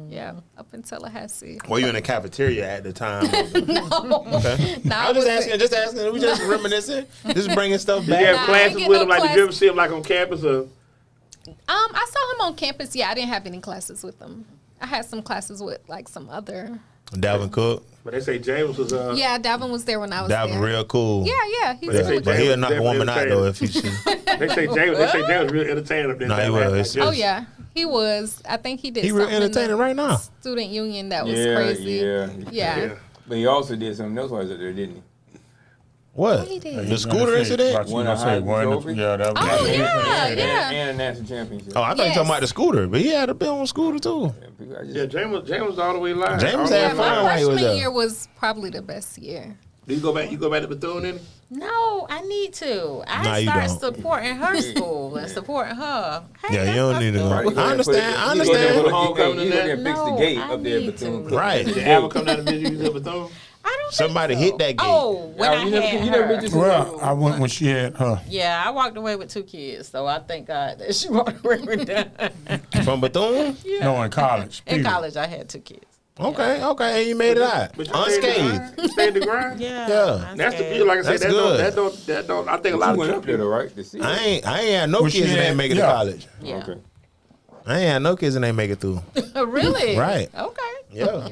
Yeah, up in Tallahassee. Were you in the cafeteria at the time? No. Okay. No, I was just asking. We just reminiscing, just bringing stuff Did you back. have Nah, I classes ain't get with no him? Like, did class. you ever see him like on campus or? I saw him on campus. Yeah, I didn't have any classes with him. I had some classes with like some other. Dalvin Cook. But they say James was Yeah, Dalvin was there when I was Dalvin there. real cool. Yeah, he's But they cool. say But he'll James knock a definitely woman out though if he should. They say James was real entertaining up there. Nah, he was. Oh yeah, he was. I think he did. He real something in the entertaining right now. Student union that was Yeah, crazy. yeah. Yeah. But he also did something else while he was up there, didn't he? What? He did. The scooter incident? One of the highest over? Yeah, that was. Oh Yeah. yeah. And a national championship. Oh, I thought you Yes. talking about the scooter, but he had a bit on a scooter too. I just- Yeah, James was all the way live. James All the had way fun. live. while My he was freshman there. year was probably the best year. Do you go back to Bethune then? No, I need to. Nah, I you start don't. supporting her school and supporting her. Hey, Yeah, you don't need to go. Right, you go I there and put understand. it- I you go there and understand. put a Homecoming You go there and and fix the that? gate No, up there I at Bethune. need to. Right. Did Alvin come down to visit you at Bethune? I don't Somebody think so. hit that gate. Oh, when I You never- had you never her. been to- Well, I went when she had her. Yeah, I walked away with 2 kids, so I thank God that she walked away with that. From Bethune? Yeah. No, in college. In period. college, I had 2 kids. Okay, and you made it out. But you stayed the Unscathed. grind. You stayed the grind. Yeah. Yeah. That's the beauty. Like I said, That's good. that don't. I think a You lot went of up there though, right? To see. I ain't had no Well, kids she that had- ain't make it to yeah. college. Yeah. Okay. I ain't had no kids that ain't make it through. Really? Right. Okay. Yeah.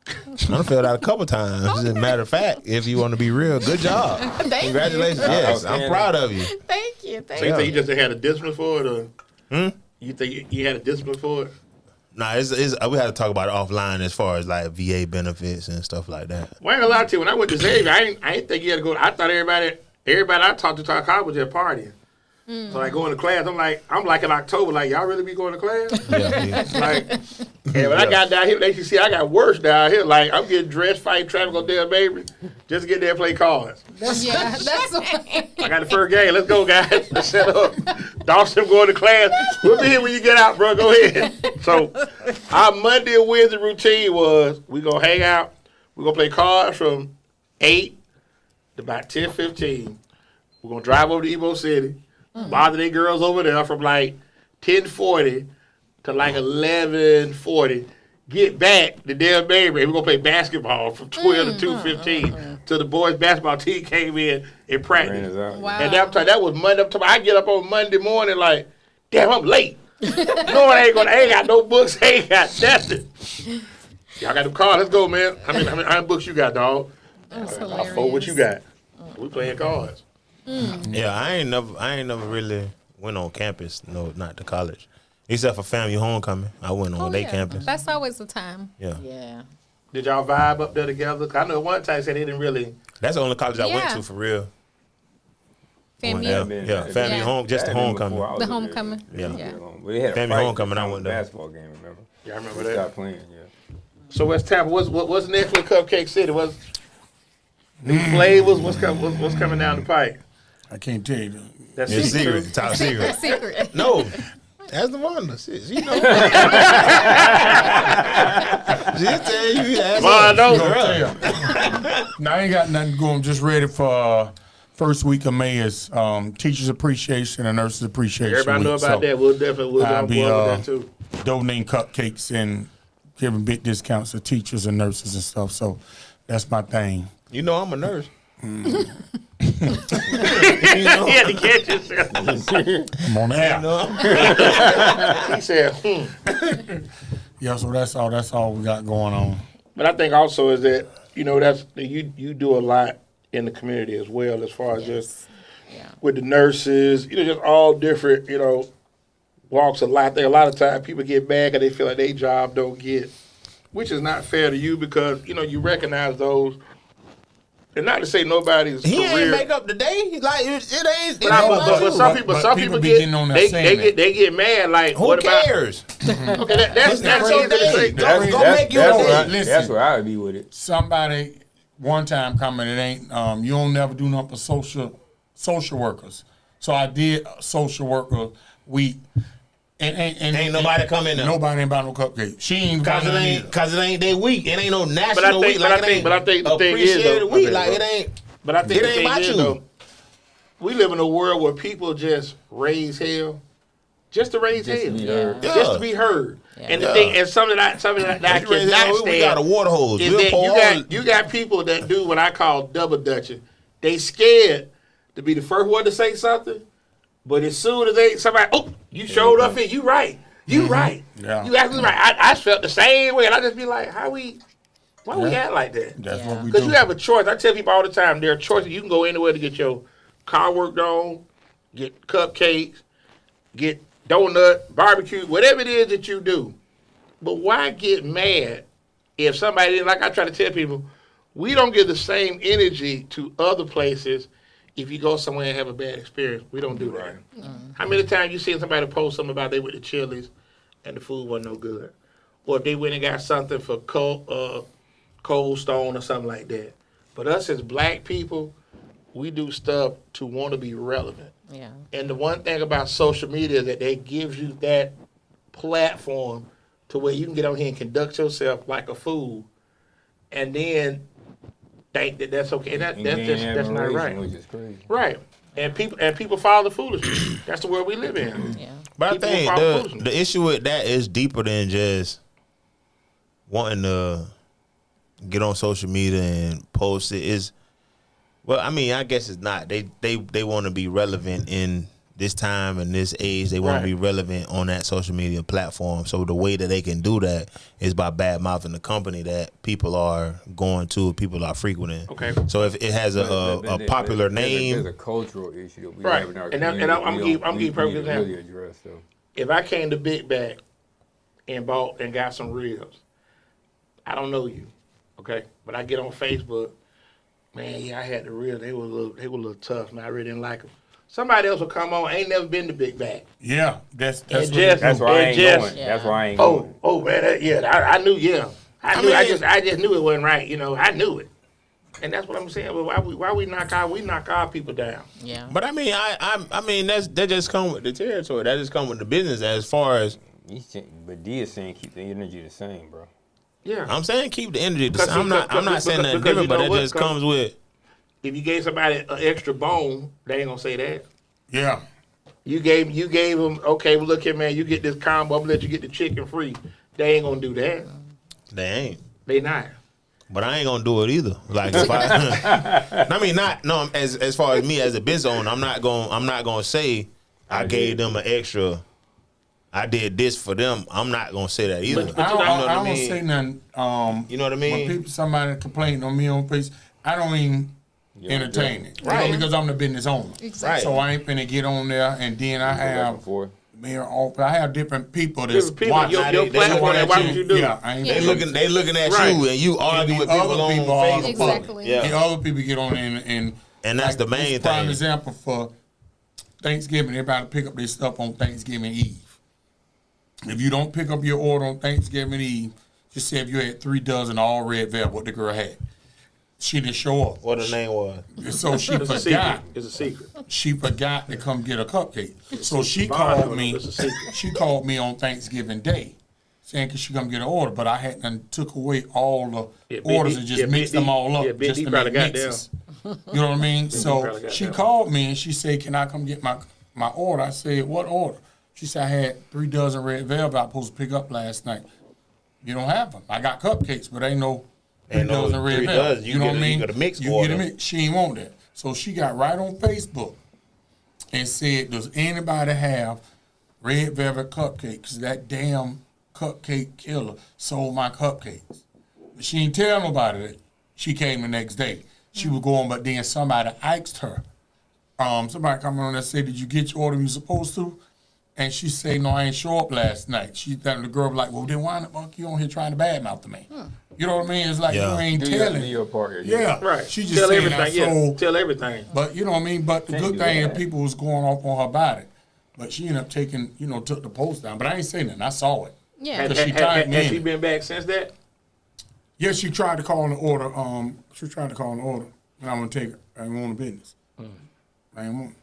I done filled out a couple times. As a matter of fact, if you want to be real, good job. Thank Congratulations. you. Yes, I'm proud of you. Thank you. So you think you just had a discipline for it, or Hmm? you think you had a discipline for it? Nah, we had to talk about it offline as far as like VA benefits and stuff like that. Well, I ain't gonna lie to you. When I went to Xavier, I ain't think you had to go. I thought everybody I talked to college was at partying. So like going to class, I'm like in October, like y'all really be going to class? Yeah. Like, and when I got down here, you see, I got worse down here. Like I'm getting dressed, fighting traffic on Derby, baby, just to get there and play cards. Yeah, that's I got the first game. Let's go, guys. Let's set up. Dawson going to class. We'll be here when you get out, bro. Go ahead. So our Monday and Wednesday routine was we gonna hang out. We're gonna play cards from 8 to about 10:15. We're gonna drive over to Ebo City. Bother they girls over there from like 10:40 to like 11:40. Get back to Del Baby. We're gonna play basketball from 12 to 2:15 till the boys basketball team came in and practiced. wow. And that was Monday. I get up on Monday morning like, damn, I'm late. No, I ain't got no books. I ain't got nothing. Y'all got them cards. Let's go, man. How many books you got, dog? That's About hilarious. 4. What you got? We playing cards. Yeah, I ain't never really went on campus. No, not to college, except for family homecoming. I went on their campus. That's always the time. Yeah, Yeah. Did y'all vibe up there together? 'Cause I know one time said they didn't really. that's the only college I went Yeah. to for real. FAMU. Yeah, family Yeah. home, just the homecoming. The homecoming. Yeah. Yeah. Well, they had a Family fight homecoming, I at the went there. basketball game, remember? Yeah, I remember They that. stopped playing, yeah. So what's Tampa? What's next with Cupcake City? What's new flavors? What's coming down the pipe? I can't tell you. That's It's secret. secret, top secret. Secret. No, that's the one. She know. She tell you. That's Well, I know. Now I ain't got nothing going. Just ready for first week of May is Teachers Appreciation and Nurses Appreciation Everybody know Week. about that. We'll definitely I'll on be board with that too. donating cupcakes and giving big discounts to teachers and nurses and stuff. So that's my thing. You know I'm a nurse. You had to catch yourself. I'm on the air. He said, Yeah, so that's all we got going on. But I think also is that you do a lot in the community as well, as far as just with the nurses, just all different, walks of life. I think a lot of times people get mad because they feel like their job don't get, which is not fair to you because you recognize those. And not to say nobody's He career. ain't make up the day. Like it ain't. But some people people be get getting on that saying that. they get mad. Like, Who what cares? about? Okay, that's That's something to crazy. say. Go make your day. Listen. That's where I would be with it. Somebody one time coming, it ain't you don't never do nothing for social workers. So I did social worker week. And Ain't nobody come in there. Nobody ain't buy no cupcake. She ain't Cause it buying ain't their week. It ain't no national week. but I think the thing is, appreciated though, week. okay, Like bro. it ain't. But I think It the ain't thing about is, you. though, we live in a world where people just raise hell, just to raise Just to hell, be heard. just to be heard. And the Yeah. thing, and something that I We raise cannot hell, we got a stand water hose. is We'll that pour all- you got people that do what I call double dutching. They scared to be the first one to say something, but as soon as somebody, you showed up here, you right. You right. Yeah. You absolutely right. I felt the same way, and I just be like, why we act like that? That's what we Because do. you have a choice. I tell people all the time, there are choices. You can go anywhere to get your car worked on, get cupcakes, get donut, barbecue, whatever it is that you do. But why get mad if somebody, like I try to tell people, we don't give the same energy to other places if you go somewhere and have a bad experience. We don't do that. How many times you seen somebody post something about they went to Chili's and the food wasn't no good? Or if they went and got something for Cold Stone or something like that. But us as black people, we do stuff to want to be relevant. Yeah. And the one thing about social media is that they gives you that platform to where you can get on here and conduct yourself like a fool, and then think that that's okay. And that's not right. Which is crazy. Right. And people follow the foolishness. That's the world we live in. Yeah. But I People think follow foolishness. the issue with that is deeper than just wanting to get on social media and post it. Is, well, I mean, I guess it's not. They want to be relevant in this time and this age, they want Right. to be relevant on that social media platform. So the way that they can do that is by bad mouthing the company that people are going to, people are frequenting. Okay. So if it has a popular name, There's a cultural issue that we Right. have in our And that- community. and I'm we gonna give perfect need to example. really address. So If I came to Big Back and bought and got some ribs, I don't know you, okay? But I get on Facebook, man, yeah, I had the ribs. They were a little tough, and I really didn't like them. Somebody else will come on, ain't never been to Big Back. Yeah, that's And what just- that's why I ain't just- going. Yeah. That's why I ain't going. Oh man, I knew, yeah. I knew. I just knew it wasn't right. You know, I knew it, and that's what I'm saying. But why we knock our people down? Yeah. but I mean, I mean that just come with the territory. That just come with the business. As far as But D is saying keep the energy the same, bro. Yeah. I'm saying, keep the energy. Because- I'm not saying that because different, you but know that what? just Because- comes with. If you gave somebody an extra bone, they ain't gonna say that. Yeah. You gave them, okay, well look here, man, you get this combo, I'm gonna let you get the chicken free. They ain't gonna do that. They ain't. They not. But I ain't gonna do it either. Like if I mean as far as me as a business owner, I'm not gonna say I gave them an extra. I did this for them. I'm not gonna say that either. But I don't, you know I what I don't mean? say nothing. You know what I mean? When somebody complain on me on Facebook, I don't even entertain it. You know, because I'm the business owner. Exactly. So I ain't finna get on there, and then I have mayor office. I have different people that's Different people, watching. your they platform, look at why you. would you do? Yeah, I ain't Yeah. They looking at Right. you, and you argue with the people other on people are Facebook. the Exactly. Yeah. The other people get on there And that's the main this prime thing. example for Thanksgiving. Everybody pick up their stuff on Thanksgiving Eve. If you don't pick up your order on Thanksgiving Eve, just say if you had 3 dozen all red velvet, what the girl had. She didn't show up. What her name was? So she It's a secret. forgot. It's a secret. She forgot to come get a cupcake. So she Bond called me. it's a secret. She called me on Thanksgiving Day, saying could she come get an order, but I hadn't took away all the Yeah, Big orders D- and just yeah, mixed Big them D- all up yeah, Big just D to probably make got down. mixes. You know what I mean? So probably got she down. called me and she said, "Can I come get my order?" I said, "What order?" She said, "I had 3 dozen red velvet I was supposed to pick up last night. You don't have them. I got cupcakes, but ain't no 3 Ain't no dozen red 3 velvet. dozen. You You know get what I a- mean? you get a mixed You order. get a mix. She ain't want that. So she got right on Facebook and said, "Does anybody have red velvet cupcakes? That damn cupcake killer sold my cupcakes." But she didn't tell nobody that. She came the next day. She was going, but then somebody asked her. Somebody come on and said, "Did you get your order you supposed to?" And she said, "No, I ain't show up last night." She thought the girl was like, "Well, then why the fuck you on here trying to badmouth the man?" You know what I mean? It's like Yeah. you ain't Do telling. your part. Yeah, Right. She just tell saying everything. I Yeah. sold. Tell everything. But you know what I mean? But the Can't good do thing that. is people was going off on her about it. But she ended up taking, took the post down. But I ain't saying nothing. I saw it. Yeah. Because she tagged me Has in she it. been back since that? Yeah, she tried to call an order. She tried to call an order. And I'm going to take it. I ain't want the business. I ain't want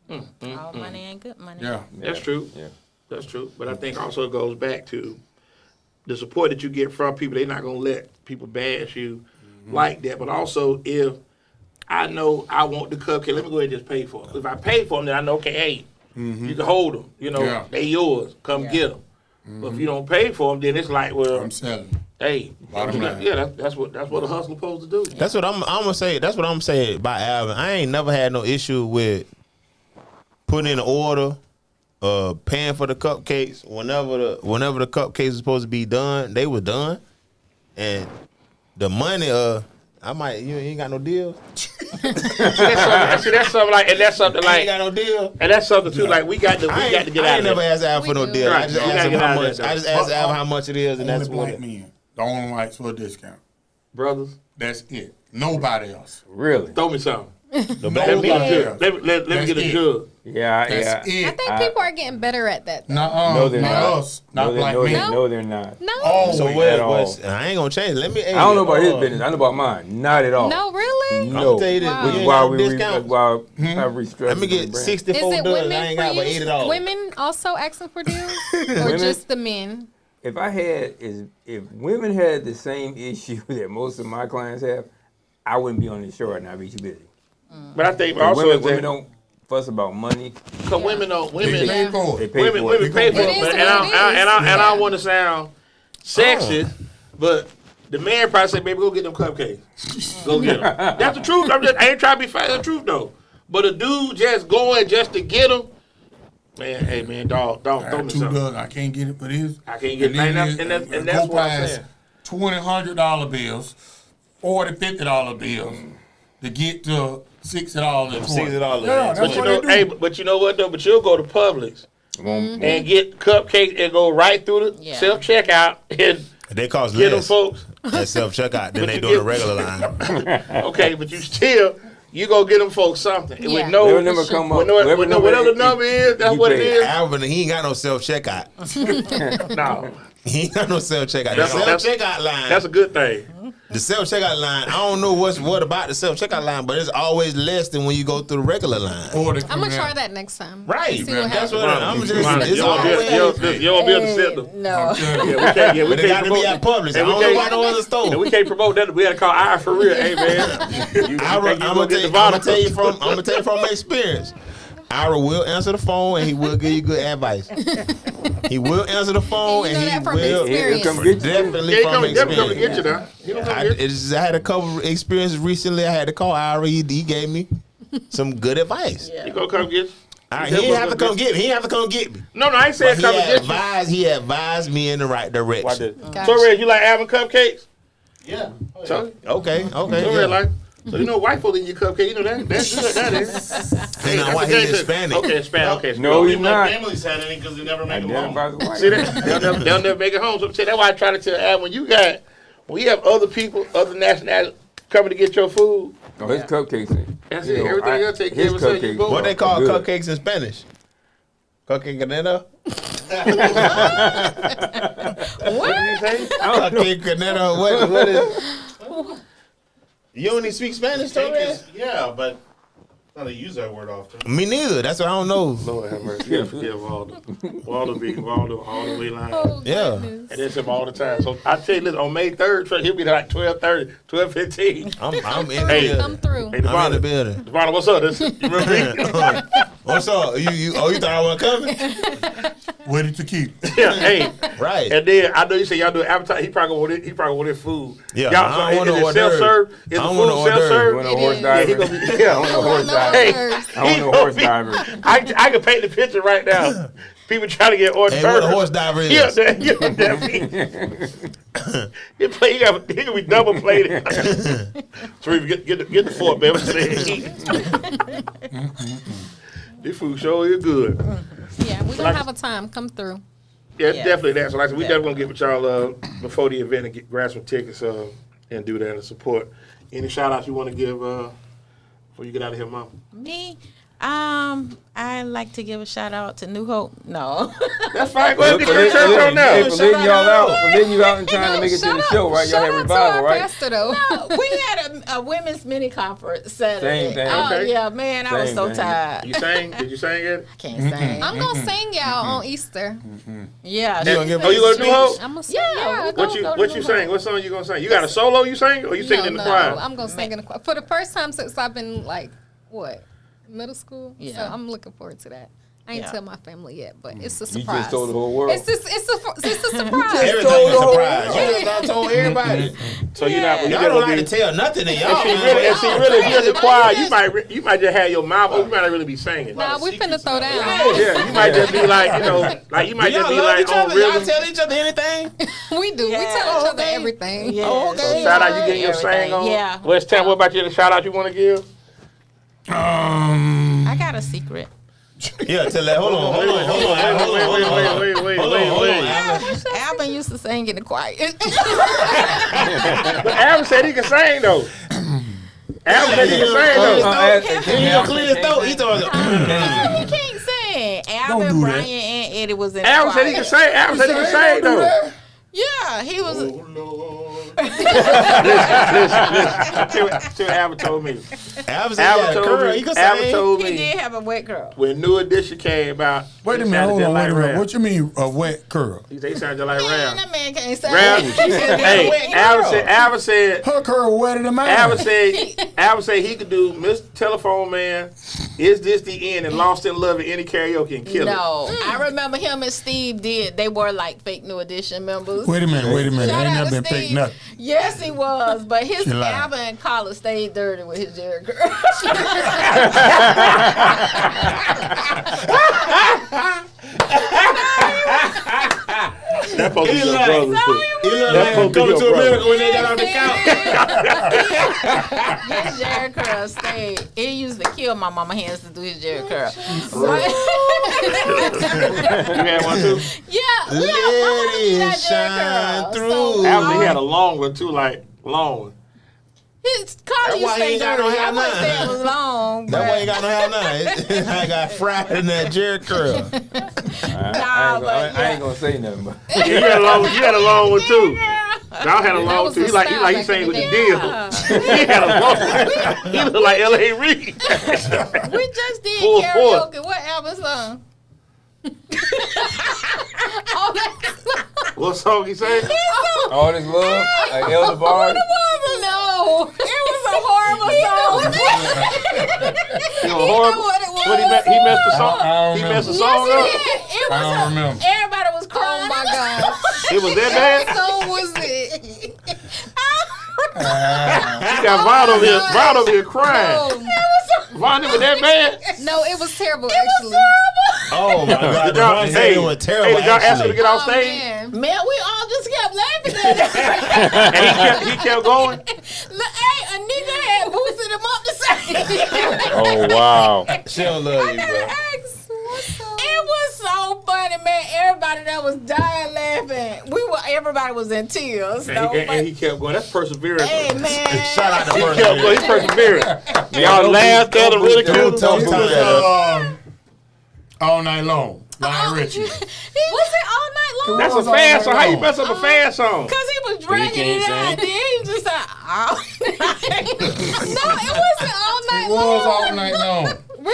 it. All money ain't good money. Yeah. That's true. Yeah. That's true. But I think also it goes back to the support that you get from people. They're not going to let people bash you like that. But also, if I know I want the cupcake, let me go ahead and just pay for it. If I pay for them, then I know, okay, hey, you can hold them. Yeah. They yours. Come get them. But if you don't pay for them, then it's like, well, I'm selling. hey, Bottom line. yeah, that's what a hustler supposed to do. That's what I'm gonna say. That's what I'm saying about Alvin. I ain't never had no issue with putting in an order, paying for the cupcakes. Whenever the cupcakes was supposed to be done, they were done, and the money. You ain't got no deal. That's something like, and that's something I like, ain't got no deal. and that's something too. Like we got to get I out ain't of never there. asked Al for We no do. deal. I Right. just You asked gotta him get how out of much. there. I just asked Al how much it is, and Only that's what. black men. The only rights for a discount. Brothers, That's it. Nobody else. Really? throw me something. Nobody else. Let me That's get a it. jug. Yeah, That's yeah. I it. think people are getting better at that. though. No, they're not not. us. Not black no, men. no, they're not. No. Oh, So At all. I ain't gonna change. Let me. I don't know about his business. I know about mine. Not at all. No, really? I'm No. gonna tell you this. Wow. Which Which is is why why we discount. why I restructured. Let me the get brand. 64 Is it dollars. I women ain't for got but you? $80. Women also asking for deals, or Women? just the men? If women had the same issue that most of my clients have, I wouldn't be on this show right now. I'd be too busy. But I think But also women don't fuss about money. because women don't They women pay for They it. pay women for it. women pay for It it. is But, what and I it is. and I Yeah. want to sound sexist, but the man probably say, "Baby, go get them cupcakes. Go get them." That's the truth. I ain't trying to be funny. That's the truth though. But a dude just going just to get them, man. Hey man, dog, I throw got me 2 something. dozen. I can't get it, but it's. I can't get it. And that's what I'm saying. $20-$100 bills, $40, $50 bills to get to $60 and $20. $60. Yeah, that's But you what know, they do. hey, but you know what though? But you'll go to Publix and get cupcakes and go right through the Yeah. self checkout and They cost get them less folks. at self checkout than But they you do on the get- regular line. Okay, but you go get them folks something Yeah. with no, They'll never come up. whatever the number is. That's you what it pay. is. Alvin, he ain't got no self checkout. No, He ain't got no self checkout. The That's- self that's- checkout line. that's a good thing. The self checkout line. I don't know what about the self checkout line, but it's always less than when you go through the regular line. Or they I'm come gonna out. try that next time. Right. See what That's happens. what I'm just. Ron, It's you won't be always. you won't be able to sit them. No. Yeah, we can't. Yeah, we But they can't got to be promote at Publix. I And we don't know can't- about no other And store. we can't promote that. We had to call Ira for real. Hey man, you I'm think you gonna get the I'm bottom? tell you from experience. Ira will answer the phone and he will give you good advice. He will answer the phone And and you know he that from will experience. He'll come get you. definitely Yeah, he from come to experience. get you now. He don't come I, get you. I had a couple of experiences recently. I had to call Ira. He gave me some good advice. Yeah. He gonna come get you. He didn't have to come get me. He didn't have to come get me. No, I ain't saying But come and get you. he advised me in the right Watch direction. this. Gotcha. So Red, you like having cupcakes? Yeah. So Okay. So Red like. So you know white folk eat your cupcake. You know that. That's good. That is. Hey, now that's why a he good thing. Hispanic? Okay, Hispanic. Okay. No, he's so- not. Families had any because they never make them home. Identify as white. See that? They'll never make it home. So see, that's why I try to tell Adam, when you have other people, other nationalities coming to get your food, No, his cupcakes. that's you it. know, Everything else take care his of itself. You cupcakes. go. What they call Good. cupcakes in Spanish? Cupcake caneta? What did you say? Cupcake caneta. What is? You don't speak Spanish, Cake Torres? is- yeah, but I don't use that word often. Me neither. That's what I don't know. Lord have mercy. Yeah, Waldo be all the way line. Oh, Yeah. goodness. And that's him all the time. So I tell you, listen, on May 3rd, he'll be like 12:30, 12:15. I'm in the Come building. through. Hey, I'm in the Devonta, building. Devonta, what's up? You remember me? What's up? You thought I wasn't coming? Ready to keep. Yeah, hey. Right. And then I know you say y'all do appetite. He probably want his food. Yeah, Y'all, I don't want is no it hors d'oeuvres. self-serve? Is I the don't want no food hors d'oeuvres. self-serve? Want a It horse is. Yeah, he diver? gonna be. Yeah, I want a Oh, horse no, diver. Hey, nerves. I want a horse diver. I can paint the picture right now. People trying to get hors Hey, what a d'oeuvres. horse diver is? Yeah, he can be double plated. So get the fork, man. This food sure is good. Yeah, we're gonna have a time. Come through. Yeah, it's Yeah. definitely that. So like I said, we definitely gonna get with y'all before the event and grab some tickets and do that and support. Any shout outs you want to give before you get out of here, Mom? Me, I like to give a shout out to New Hope. No. That's fine. Go ahead and For get your church on letting now. y'all out, for letting you out and trying to make it to the show, right? Y'all Shout have out revival, to our right? pastor, though. We had a women's mini conference Saturday. Same thing. Oh Okay. yeah, man, I was Same so thing. tired. You sang? Did you sing it? Can't sing. I'm gonna sing y'all on Easter. Yeah. You gonna give Oh, you gonna do hope? I'm gonna sing. Yeah, Yeah, we go- What you go to what New you Hope. sing? What song you gonna sing? You got a solo you sing, or you singing in the No, choir? I'm gonna sing in the choir for the first time since I've been middle school. Yeah. So I'm looking forward to that. I ain't Yeah. tell my family yet, but it's a You surprise. just told the whole world. It's a surprise. Everything is a surprise. You just told everybody. So you're not. Y'all You don't gonna like be. to tell nothing to y'all. And see, really, if you're in the choir, you might just have your mouth open. You might not really be singing. Nah, we finna throw down. Yeah, you might just be like, you might just be like on Y'all rhythm. tell each other anything? We do. We tell each other everything. Yes. Oh, okay. Shout out, you getting your Everything. sang on? Yeah. West Tam, what about you? The shout out you want to give? I got a secret. Yeah, tell that. Hold on. Wait. Alvin used to sing in the choir. But Adam said he can sing though. Adam said he can sing though. He gonna clear his throat. He told He can't sing. do Alvin, that. Brian, and Eddie was in the Adam choir. said he can sing. Adam said he can sing though. Yeah, he was. Listen, what Adam told me. Alvin Adam told curl. me. He can Adam sing. told He me did have a wet curl. when New Edition came out. Wait a he minute, sounded hold just on, like wait a minute. Ram. What you mean a wet curl? He said he sounded just like Man, Ram. that man can't sing. Ram. Hey, Adam said. Her curl wetter than mine. Alvin said he could do Mr. Telephone Man, Is This the End and Lost in Love in any karaoke and kill it. No, I remember him and Steve did. They were like fake New Edition members. Wait a minute. Shout Ain't out never to been fake Steve. nothing. Yes, he was. But his She lied. album in college stayed dirty with his Jerry girl. That's supposed to be your brother. too. He look That's like supposed to Coming be to your brother. America when they got on the couch. His Jerry curl stayed. It used to kill my mama hands to do his Jerry curl. You had one too? Yeah, Let it shine through. After he had a long one too, like long one. His collar That's why used to he stay ain't got dirty. no hair I wouldn't now. say it was long. That's why but- you got no hair now. I got fried in that Jerry curl. I ain't gonna say nothing. But Yeah, you had a long one too. Y'all had a That long was too. He the like style he back sang in with the the day. deal. He had a long one. He looked like L.A. Reid. We just did Full karaoke. What album song? Oh, that's What song he sang? all this love, like Elder Bar. no. It was a horrible song. He was horrible. what it was. What he messed the song? I don't He messed the remember. song up. It I was don't remember. everybody was crying. Oh my God. It was that bad. So was it? He got Vaughn over here crying. Vaughn, it was that bad. No, it was terrible actually. Oh my God! Did y'all, The hey, it was terrible. hey, did y'all ask him to Actually. get off Oh, stage? man. Man, we all just kept laughing at it. And he kept going. Look, hey, a nigga had boosted him up to say. Oh wow. She don't love you, bro. It was so funny, man. Everybody that was dying laughing. Everybody was in tears. And he kept going. That's perseverance. Hey, man. Shout out to He First kept going. He persevered. Y'all laughed at him, ridiculed Tough him. time. All night long. Lionel Richie. Was it all night long? That's a was all fast night song. How you long. mess up a fast song? Because he was dragging can't it out. sing? Then he was just like, oh. No, it wasn't all night It was long. all night long. Really? It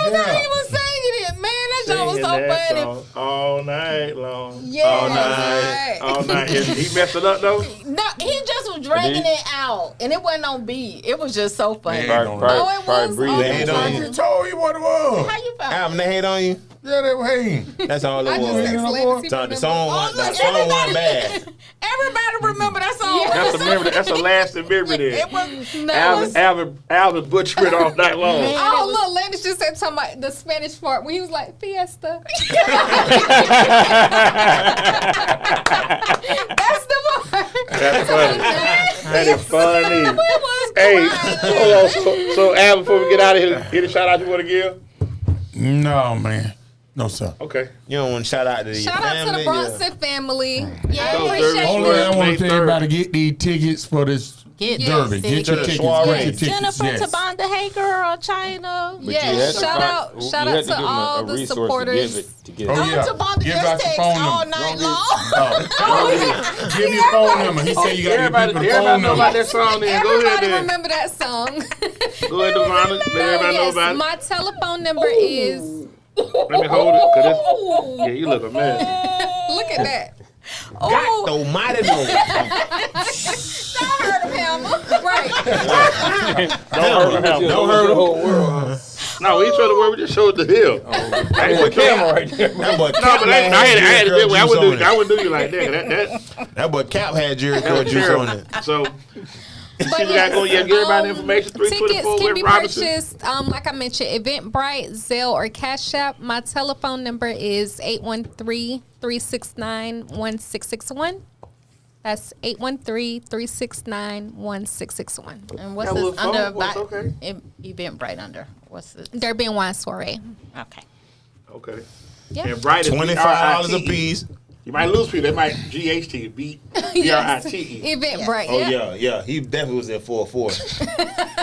was Yeah. not even singing it. Man, that song was so Singing that funny. song all night long. Yeah. All night. All night. And he messed it up though. No, he just was dragging it out. And it wasn't on beat. It was just so funny. Man. Probably Oh, it was. breathe. Oh, They ain't on I you. just told you what it was. How you found Album, they hate on you. Yeah, they were hating. That's all I it just was. text Legacy So from the them. song wasn't bad. Everybody remember that song. That's a memory. That's a lasting memory there. It was. Alvin butchered it all night long. Oh, look, Landis just said something about the Spanish part when he was like, Fiesta. That's the part. That's funny. That is funny. It was Hey, crying. hold on. So Alvin, before we get out of here, any shout out you want to give? No, man. No, sir. Okay. You don't want to shout out to your Shout out to family. the Bronson family. Yeah, So appreciate Derby Only Soirée, I want May to tell 3rd. everybody get these tickets for this Get Derby. this Get your ticket. tickets. Soiree. Get your tickets. Jennifer Yes. Tabonda, hey girl, China. But you Yes, had to shout find- out you shout had out to to give them all a the resource supporters. To get Oh, it. yeah. Tabonda Give just out your text phone all number. night Go long. Give me your phone number. He said you got to Everybody, give people the everybody phone know about number. that song then. Go ahead Everybody then. remember that song. Go ahead, Devonna. Let everybody know Yes, about it. my telephone number is. Let me hold it. Cause it's, yeah, you look a mess. Look at that. God almighty knows. Right. Don't hurt him. Don't hurt him. whole world. No, we ain't trying to work. We just showed the hill. I ain't put Camera right there. That boy No, Cap but I had to do it. I wouldn't do you like that. That boy Cap had Jerry That curl was juice on terrible. it. So, see, we got to go. Yeah, give everybody the information. Tickets 324 can West be Robinson. purchased, like I mentioned, Eventbrite, Zelle, or Cash App. My telephone number is 813-369-1661. That's 813-369-1661. And what's Got a this little phone? under What's okay? Eventbrite under? What's this? Derby and Wine Soirée. Okay. Okay. Yeah. And Bright is $25 B-R-I-T-E. a piece. You might lose people. They might GHT. B-R-I-T-E. Eventbrite. Oh Yeah. yeah. He definitely was in full force.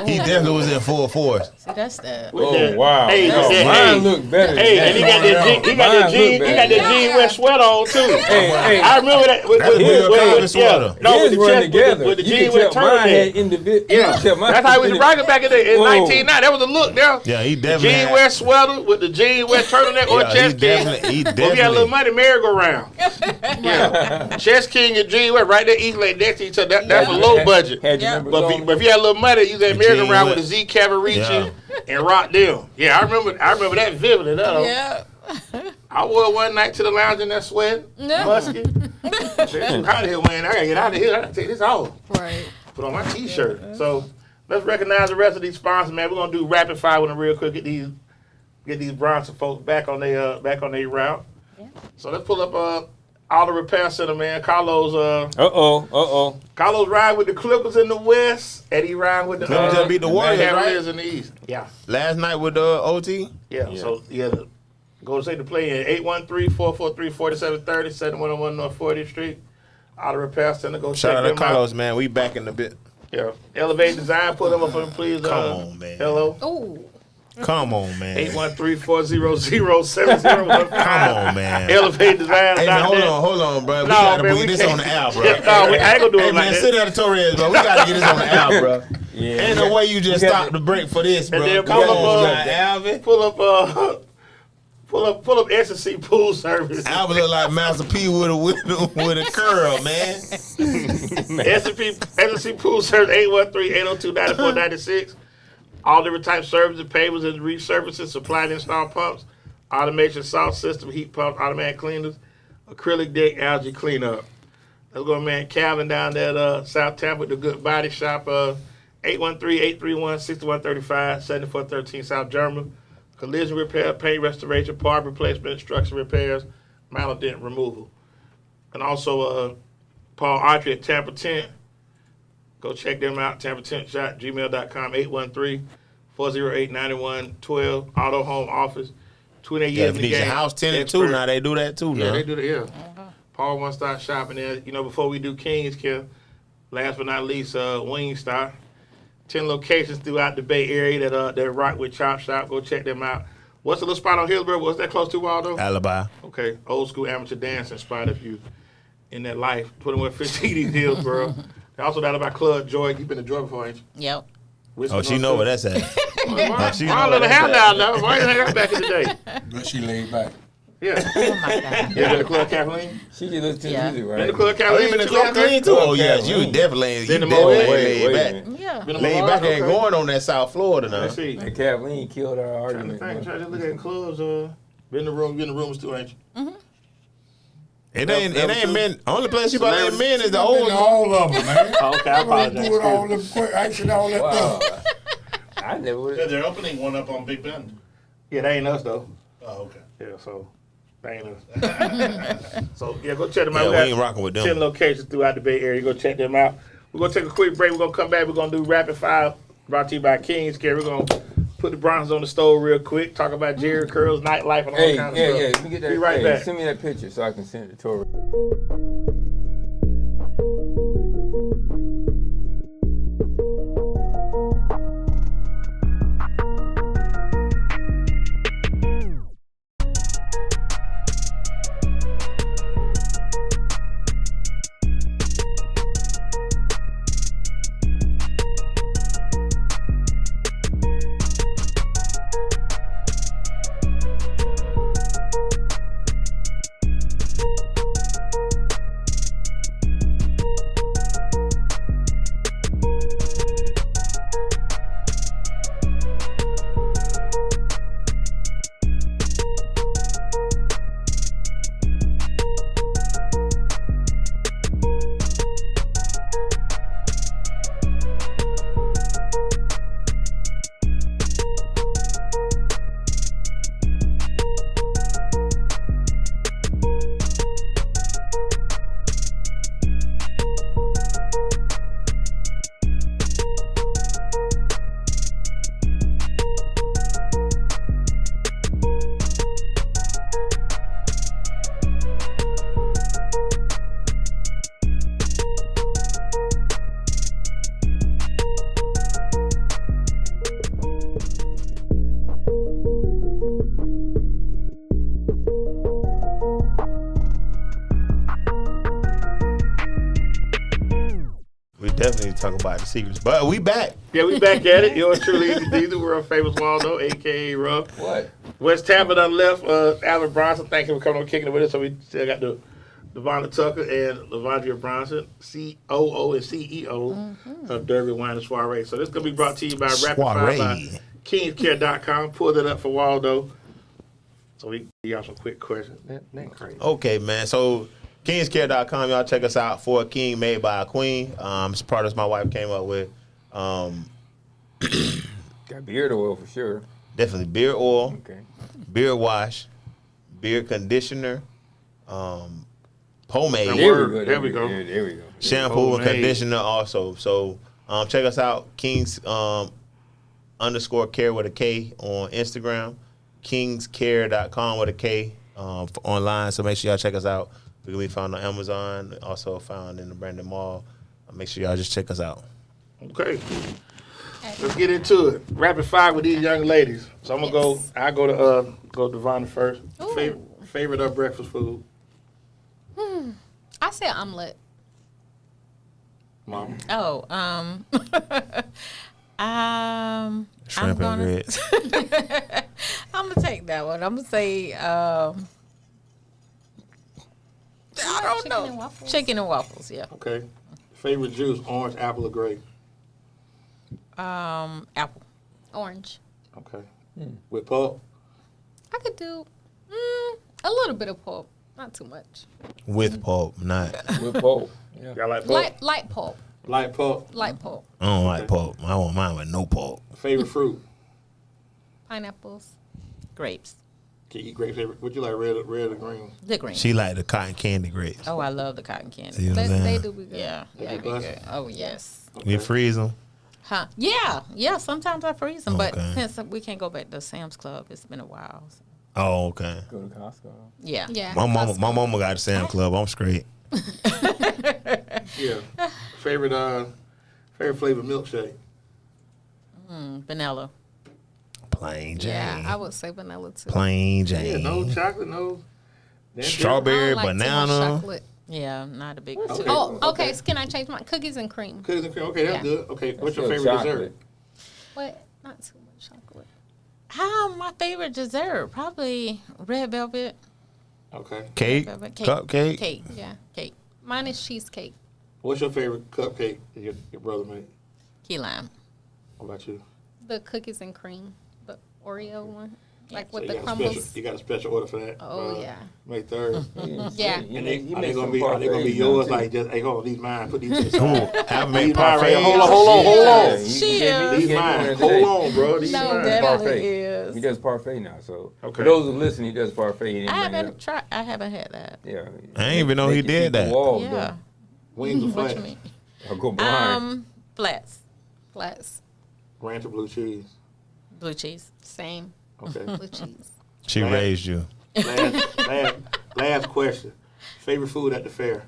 He definitely was in full force. See, that's the. Oh wow! Hey, No, hey, mine hey. look better. Hey, than and he that. got that jean. He got that Mine jean. look He got better. that jean wet sweater on too. Hey, I remember that. With, That's with, Bill with, Cosby with, sweater. No, with His the run chest, together. with the You jean can wet tell mine had turtleneck. individual. Yeah, that's how we was rocking back in the in Whoa. 1990. That was the look there. Yeah, he The definitely jean had- wet sweater with the jean wet turtleneck or Yeah, chest he definitely. Well, we got a little money merry-go-round. Yeah. Chess King and G West right there, East Lake next to each other. That's a low budget. Had your Yeah. numbers But on. if you had a little money, you had American Gene Round with the West. Z Cavarici and Rock Them. Yeah, I remember that vividly. Yeah. I wore one night to the lounge in that sweat, musky. It's too hot here, man. I gotta get out of here. I gotta take this off. Right. Put on my t-shirt. So let's recognize the rest of these sponsors, man. We're gonna do rapid fire with them real quick. Get these Bronson folks back on their route. Yeah. So let's pull up Auto Repair Center, man. Carlos ride with the Clippers in the West, and he ride with the Clippers just beat the Warriors, Cavaliers right? in the East. Yeah. Last night with the OT. Yeah. So go to say the play in 813-443-4730, 7101 North 40th Street. Auto Repair Center. Go Shout check out to them Carlos, out. man. We back in the bit. Yeah. Elevate Design, pull them up for me, please. Come on, man. Hello. Ooh. Come on, man. 813-400-7015. Come on, man. Elevate Design. Hey, man, hold on, bro. We No, gotta man, put we this can't. on the app, bro. No, I ain't gonna do Hey, it man, like sit that. down to Torres, bro. We gotta get this on the app, bro. Yeah. Ain't no way you just stop the break for this, bro. And then Come pull on, up, now, Alvin. Pull up S&C Pool Service. Alvin look like Master P with a curl, man. S&C Pool Service, 813-802-9496. All different types of services, payments and resurfaces, supply and install pumps, automation salt system, heat pumps, automatic cleaners, acrylic deck, algae cleanup. Let's go, man. Calvin down there at South Tampa with the Good Body Shop, 813-831-6135, 7413 South German. Collision repair, paint restoration, part replacement, structure repairs, metal dent removal. And also Paul Autry at Tampa Tent. Go check them out, tampatent.gmail.com, 813-408-9112, Auto Home Office, 28 Yeah, years if in you the need your game. house tenant too, Expert. now they do that too, Yeah, now. they do that, yeah. Paul One Stop Shopping there. Before we do Kings Care, last but not least, Wingstop. 10 locations throughout the Bay Area that rock with Chop Shop. Go check them out. What's the little spot on Hillsborough? What's that close to, Waldo? Alibi. Okay, old school amateur dancing spot if you in that life. 2115 East Hillsborough. Also down by Club Joy. You've been to Joy before, ain't you? Yep. Oh, she know where that's at. she know I where let her that's have at. down now. Why didn't I got back in the day? But she laid back. Yeah. Oh my God. Yeah, been to Club Kathleen? She just listens to Yeah. music, Been to right? Club Oh, Kathleen? you been to too? Club Clean too? Oh, yeah, Kathleen. you definitely Been to definitely Mohead? laid Wait a back. minute. Yeah. Been to Laid Mohead? back ain't Okay. going on that South Florida now. Let's see. And Kathleen killed our I'm argument. trying to look at clubs. Been in the rooms too, ain't you? It ain't men. Only place you So about now in men is the Been old. to all of them, man. Oh, okay, I apologize. Do it all them quick, action, all that Wow. stuff. I never would Yeah, have. they're opening one up on Big Bend. Yeah, that ain't us though. Oh, okay. Yeah, so that ain't us. So yeah, go check them out. Yeah, we got ain't rocking with 10 them. locations throughout the Bay Area. Go check them out. We're gonna take a quick break. We're gonna come back. We're gonna do rapid fire brought to you by Kings Care. We're gonna put the Broncos on the stove real quick. Talk about Jerry Curls, nightlife, and all Hey, kinds yeah, of yeah. stuff. Let me get that. Be right hey, back. Send me that picture so I can send it to Tori. We definitely talk about the secrets, but we back. Yeah, we back at it. Yours truly, EZDZ, world famous Waldo, a.k.a. Ruff. What? West Tampa done left. Alvin Bronson, thank you for coming on kicking it with us. So we still got the Devonna Tucker and Lavondria Bronson, COO and CEO of Derby Wine and Soirée. So this is going to be brought to you by Rapid Fire by KingsCare.com. Pull that up for Waldo. So we give y'all some quick questions. That crazy. Okay, man. So kingscare.com, y'all check us out. For a king made by a queen. It's a product my wife came up with. Got beard oil for sure. Definitely beard oil, Okay. beard wash, beard conditioner, pomade, There we go. There we go. shampoo and Pomade. conditioner also. So check us out, Kings _care with a K on Instagram, kingscare.com with a K online. So make sure y'all check us out. We can be found on Amazon, also found in the Brandon Mall. Make sure y'all just check us out. Okay. Let's get into it. Rapid fire with these young ladies. So I'm gonna go. I go to Devonna first. Ooh. Favorite breakfast food. I said omelet. Mom. Oh, Shrimp and grits. I'm gonna take that one. I'm gonna say I don't Chicken and know. waffles. Chicken and waffles, yeah. Okay. Favorite juice: orange, apple, or grape. Apple. Orange. Okay. With pulp. I could do a little bit of pulp, not too much. With pulp, not. With pulp. Yeah. Y'all like pulp? Light pulp. Light pulp. Light pulp. I don't like pulp. I want mine with no pulp. Favorite fruit. Pineapples. Grapes. Can you eat grapes? Would you like red or green? The green. She like the cotton candy grapes. Oh, I love the cotton candy. See what I'm They saying? do be good. Yeah, They they be be busted? good. Oh yes. You freeze them. Huh? Yeah. Sometimes I freeze them, but Okay. since we can't go back to Sam's Club, it's been a while. So. Oh, okay. Go to Costco. Yeah. Yeah. My mama got a Sam Club. I'm straight. Yeah. Favorite flavor milkshake. Vanilla. Plain Jane. Yeah, I would say vanilla too. Plain Yeah. Jane. No chocolate. No. Strawberry, I don't like too much banana. chocolate. Yeah, not a big. Okay. Oh, okay. So can I change my cookies and cream? Cookies and cream. Okay, that's Yeah. good. Okay, what's your Still favorite chocolate. dessert? What? Not too much chocolate. My favorite dessert probably red velvet. Okay. Cake, Velvet cupcake. Cake. Yeah. Cake. Mine is cheesecake. What's your favorite cupcake that your brother made? Key lime. What about you? The cookies and cream, the Oreo one, like So with you the got crumbles. you got a special order for that? Oh, yeah. May 3rd. Yeah. And are they gonna be yours? Like just hey, hold on, these mine. Put these to the Ooh, side. have These made mine right here. parfaits. Hold on. Cheers. These mine. Hold on, bro. These No, mine. that Parfait. is. He does parfait now. So Okay. for those who listen, he does parfait. He didn't I bring it haven't up. tried. I haven't had that. Yeah. I ain't even know he Make you did keep the that. walls, Yeah. Wings or What flats? you mean? though. Or go blind. Flats. Flats. Ranch or blue cheese? Blue cheese. Same. Okay. Blue cheese. She raised you. last question. Favorite food at the fair?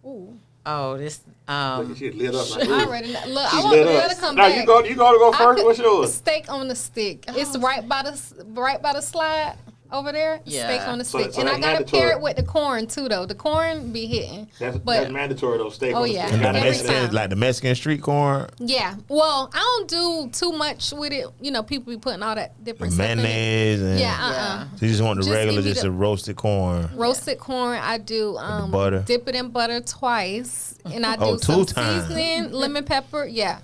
Ooh. Oh, this. Look at you lit up like I ooh. already know. Look, She I want lit Bill up. to come Now back. you go to go I first. could- What's yours? Steak on the stick. It's right by the slide over there. Yeah. Steak on the So- stick. so And I that's gotta pair mandatory. it with the corn too, though. The corn be hitting. That's But mandatory though. Steak Oh, on the yeah. stick. And the Every Mexican, time. like the Mexican street corn, yeah. Well, I don't do too much with it. You know, people be putting all that different stuff in it. mayonnaise, and Yeah. so you just want the Just regular, give me just the- a roasted corn. Roasted corn, I do butter. dip it in butter twice, and I do Oh, some 2 times. seasoning, lemon pepper. Yeah.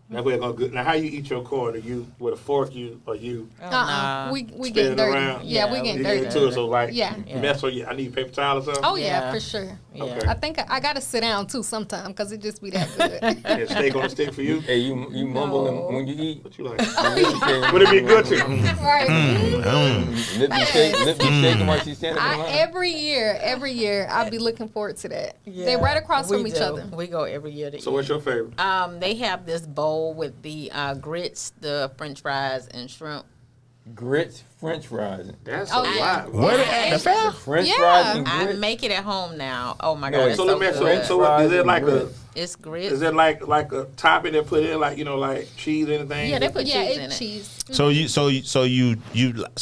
That way it's gonna good. Now how you eat your corn? Are you with a fork? Oh, Nah. We Spin get it dirty. around? Yeah, we Yeah, get You dirty. get into it, so like Yeah. mess with you. I need paper towel or something. Oh yeah, Yeah. for sure. Yeah. Okay. I think I gotta sit down too sometime because it just be that good. And steak on the stick for you. Hey, you mumble when you eat. What you like? Would Would it be good to you? Right. Lip be shaking while she's standing in line. Every year, I'll be looking forward to that. They're right across We from each do. other. We go every year to So eat. what's your favorite? They have this bowl with the grits, the French fries, and shrimp. Grits, French fries. That's Oh, a yeah. lot. Where they at the fair? French Yeah. fries and I grits. make it at home now. Oh my No, god, it's So so let me ask you. good. So what, is it like a? It's grits. Is it like a topping they put in like like cheese or anything? Yeah, they put Yeah, cheese in it's it. cheese. So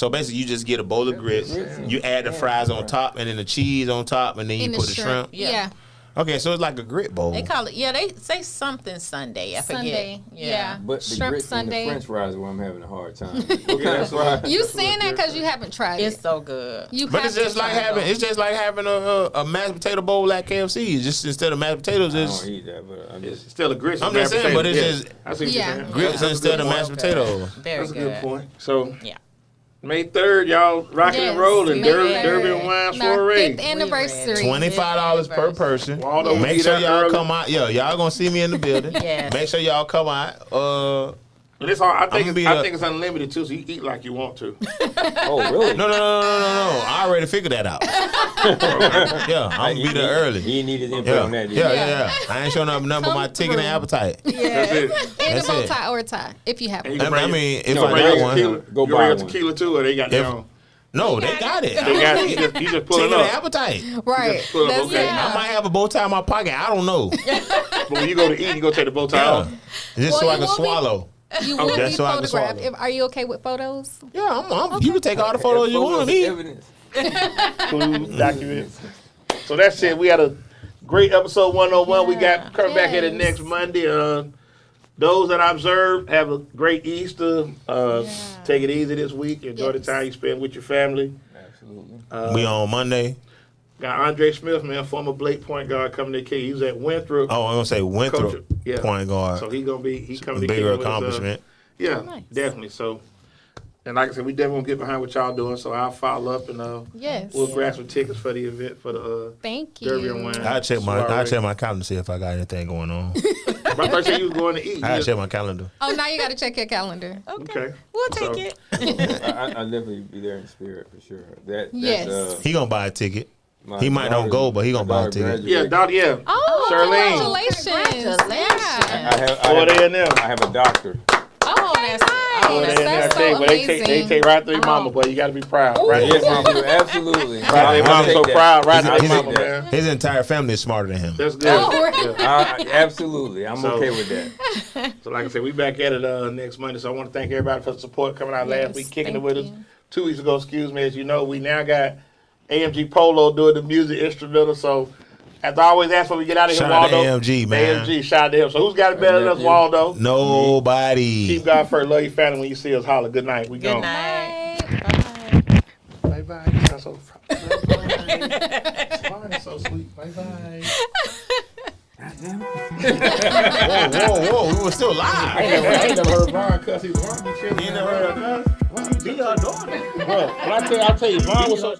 basically you just get a bowl of grits, you add the fries on top and then the cheese on top and then you And put the shrimp. Yeah. Yeah. Okay, so it's like a grit bowl. They call it, they say something Sunday. I Sunday. forget. Yeah. But the Shrimp grits Sunday. and the French fries are where I'm having a hard time. What kind of fries? You saying that because you haven't tried It's it. so good. You But have it's just to like try having it. it's just like having a mashed potato bowl at KFC. It's just instead of mashed potatoes, I it's don't eat that, but I'm It's just. still a grits. I'm and just mashed saying, but it's potatoes. just I see what Yeah. you're saying. grits That's a instead good of point. mashed potatoes. Very That's a good point. So Yeah. May 3rd, y'all rocking and rolling. May Derby 3rd. and Wine Our Soiree. 5th anniversary. $25 per person. Waldo, we Make be sure there y'all early. come out. Yeah, y'all gonna see me in the building. Yes. Make sure y'all come out. And it's all, I think I'ma be it's unlimited too, so you eat like you want to. Oh, really? No. I already figured that out. Yeah, I'm gonna be there early. He need his input Yeah. on that. Yeah. I ain't showing up nothing but my Come ticket and through. appetite. That's it. And That's a bow it. tie or a tie, if you have And one. you can I bring mean, if No, I bring got your one, tequila. Go you bring buy your one. tequila too, or they got their own? no, they got it. They got it. You just pulling Ticket and up. appetite. Right. pull up, That's okay. it. I might have a bow tie in my pocket. I don't know. But when you go to eat, you go take the bow tie Yeah. off. Just so Well, I you can will be- swallow. You will Just be so I can photographed. swallow. Are you okay with photos? Yeah, you can take all the photos you want of me. Evidence. Clues, documents. So that's it. We had a great episode 101. We got coming back here the Yes. next Monday. Those that I observed, have a great Easter. Take it easy this week. Enjoy the Yes. time you spend with your family. Absolutely. We on Monday. Got Andre Smith, man, former Blake point guard, coming to kick. He was at Winthrop. Oh, I'm gonna say Winthrop Coach, yeah. point guard. So he coming to kick Bigger it with us, accomplishment. yeah, Nice. definitely. So, and like I said, we definitely gonna get behind what y'all doing. So I'll follow up and Yes. we'll grab some tickets for the event for the Thank you. Derby and Wine. I check Soiree. my calendar to see if I got anything going on. But I thought you was going to eat. I check my calendar. Oh, now you got to check your calendar. Okay. We'll So- take it. I'll definitely be there in spirit for sure. That's, Yes. He gonna buy a ticket. my He might not daughter's- go, but he gonna my buy a daughter ticket. graduated. Yeah, Doc. Yeah. Oh, Charlene. congratulations. Congratulations. Yeah. Boy, they in there. I have a doctor. Oh, that's Boy, Nice. they in there. I That's tell you, so but they amazing. take right through your mama, boy. You got to be proud. Right Yes, there, I mama. do. Absolutely. Right there, I'll mama. take So that. proud. Right I'll there, take mama, that. man. His entire family is smarter than him. That's good. Oh, right. Yeah. Absolutely. I'm So- okay with that. So like I said, we back at it next Monday. So I want to thank everybody for the support coming out Yes, last week, kicking it thank with us. you. 2 weeks ago, excuse me. As you know, we now got AMG Polo doing the music instrumental. So as I always ask when we get out of here, Shout out to Waldo. AMG, man. AMG, shout out to him. So who's got it better than us, nephew. Waldo? Nobody. Keep God first. Love your family. When you see us, holler. Good night. We Good gone. night. Bye bye. You sound so Vaughn is so sweet. Bye bye. Whoa, we were still live. I ain't never heard Vaughn cuss. He Vaughn be chilling. You ain't never heard her cuss? Why you beat her daughter? Bro, I'll tell you, Vaughn was so.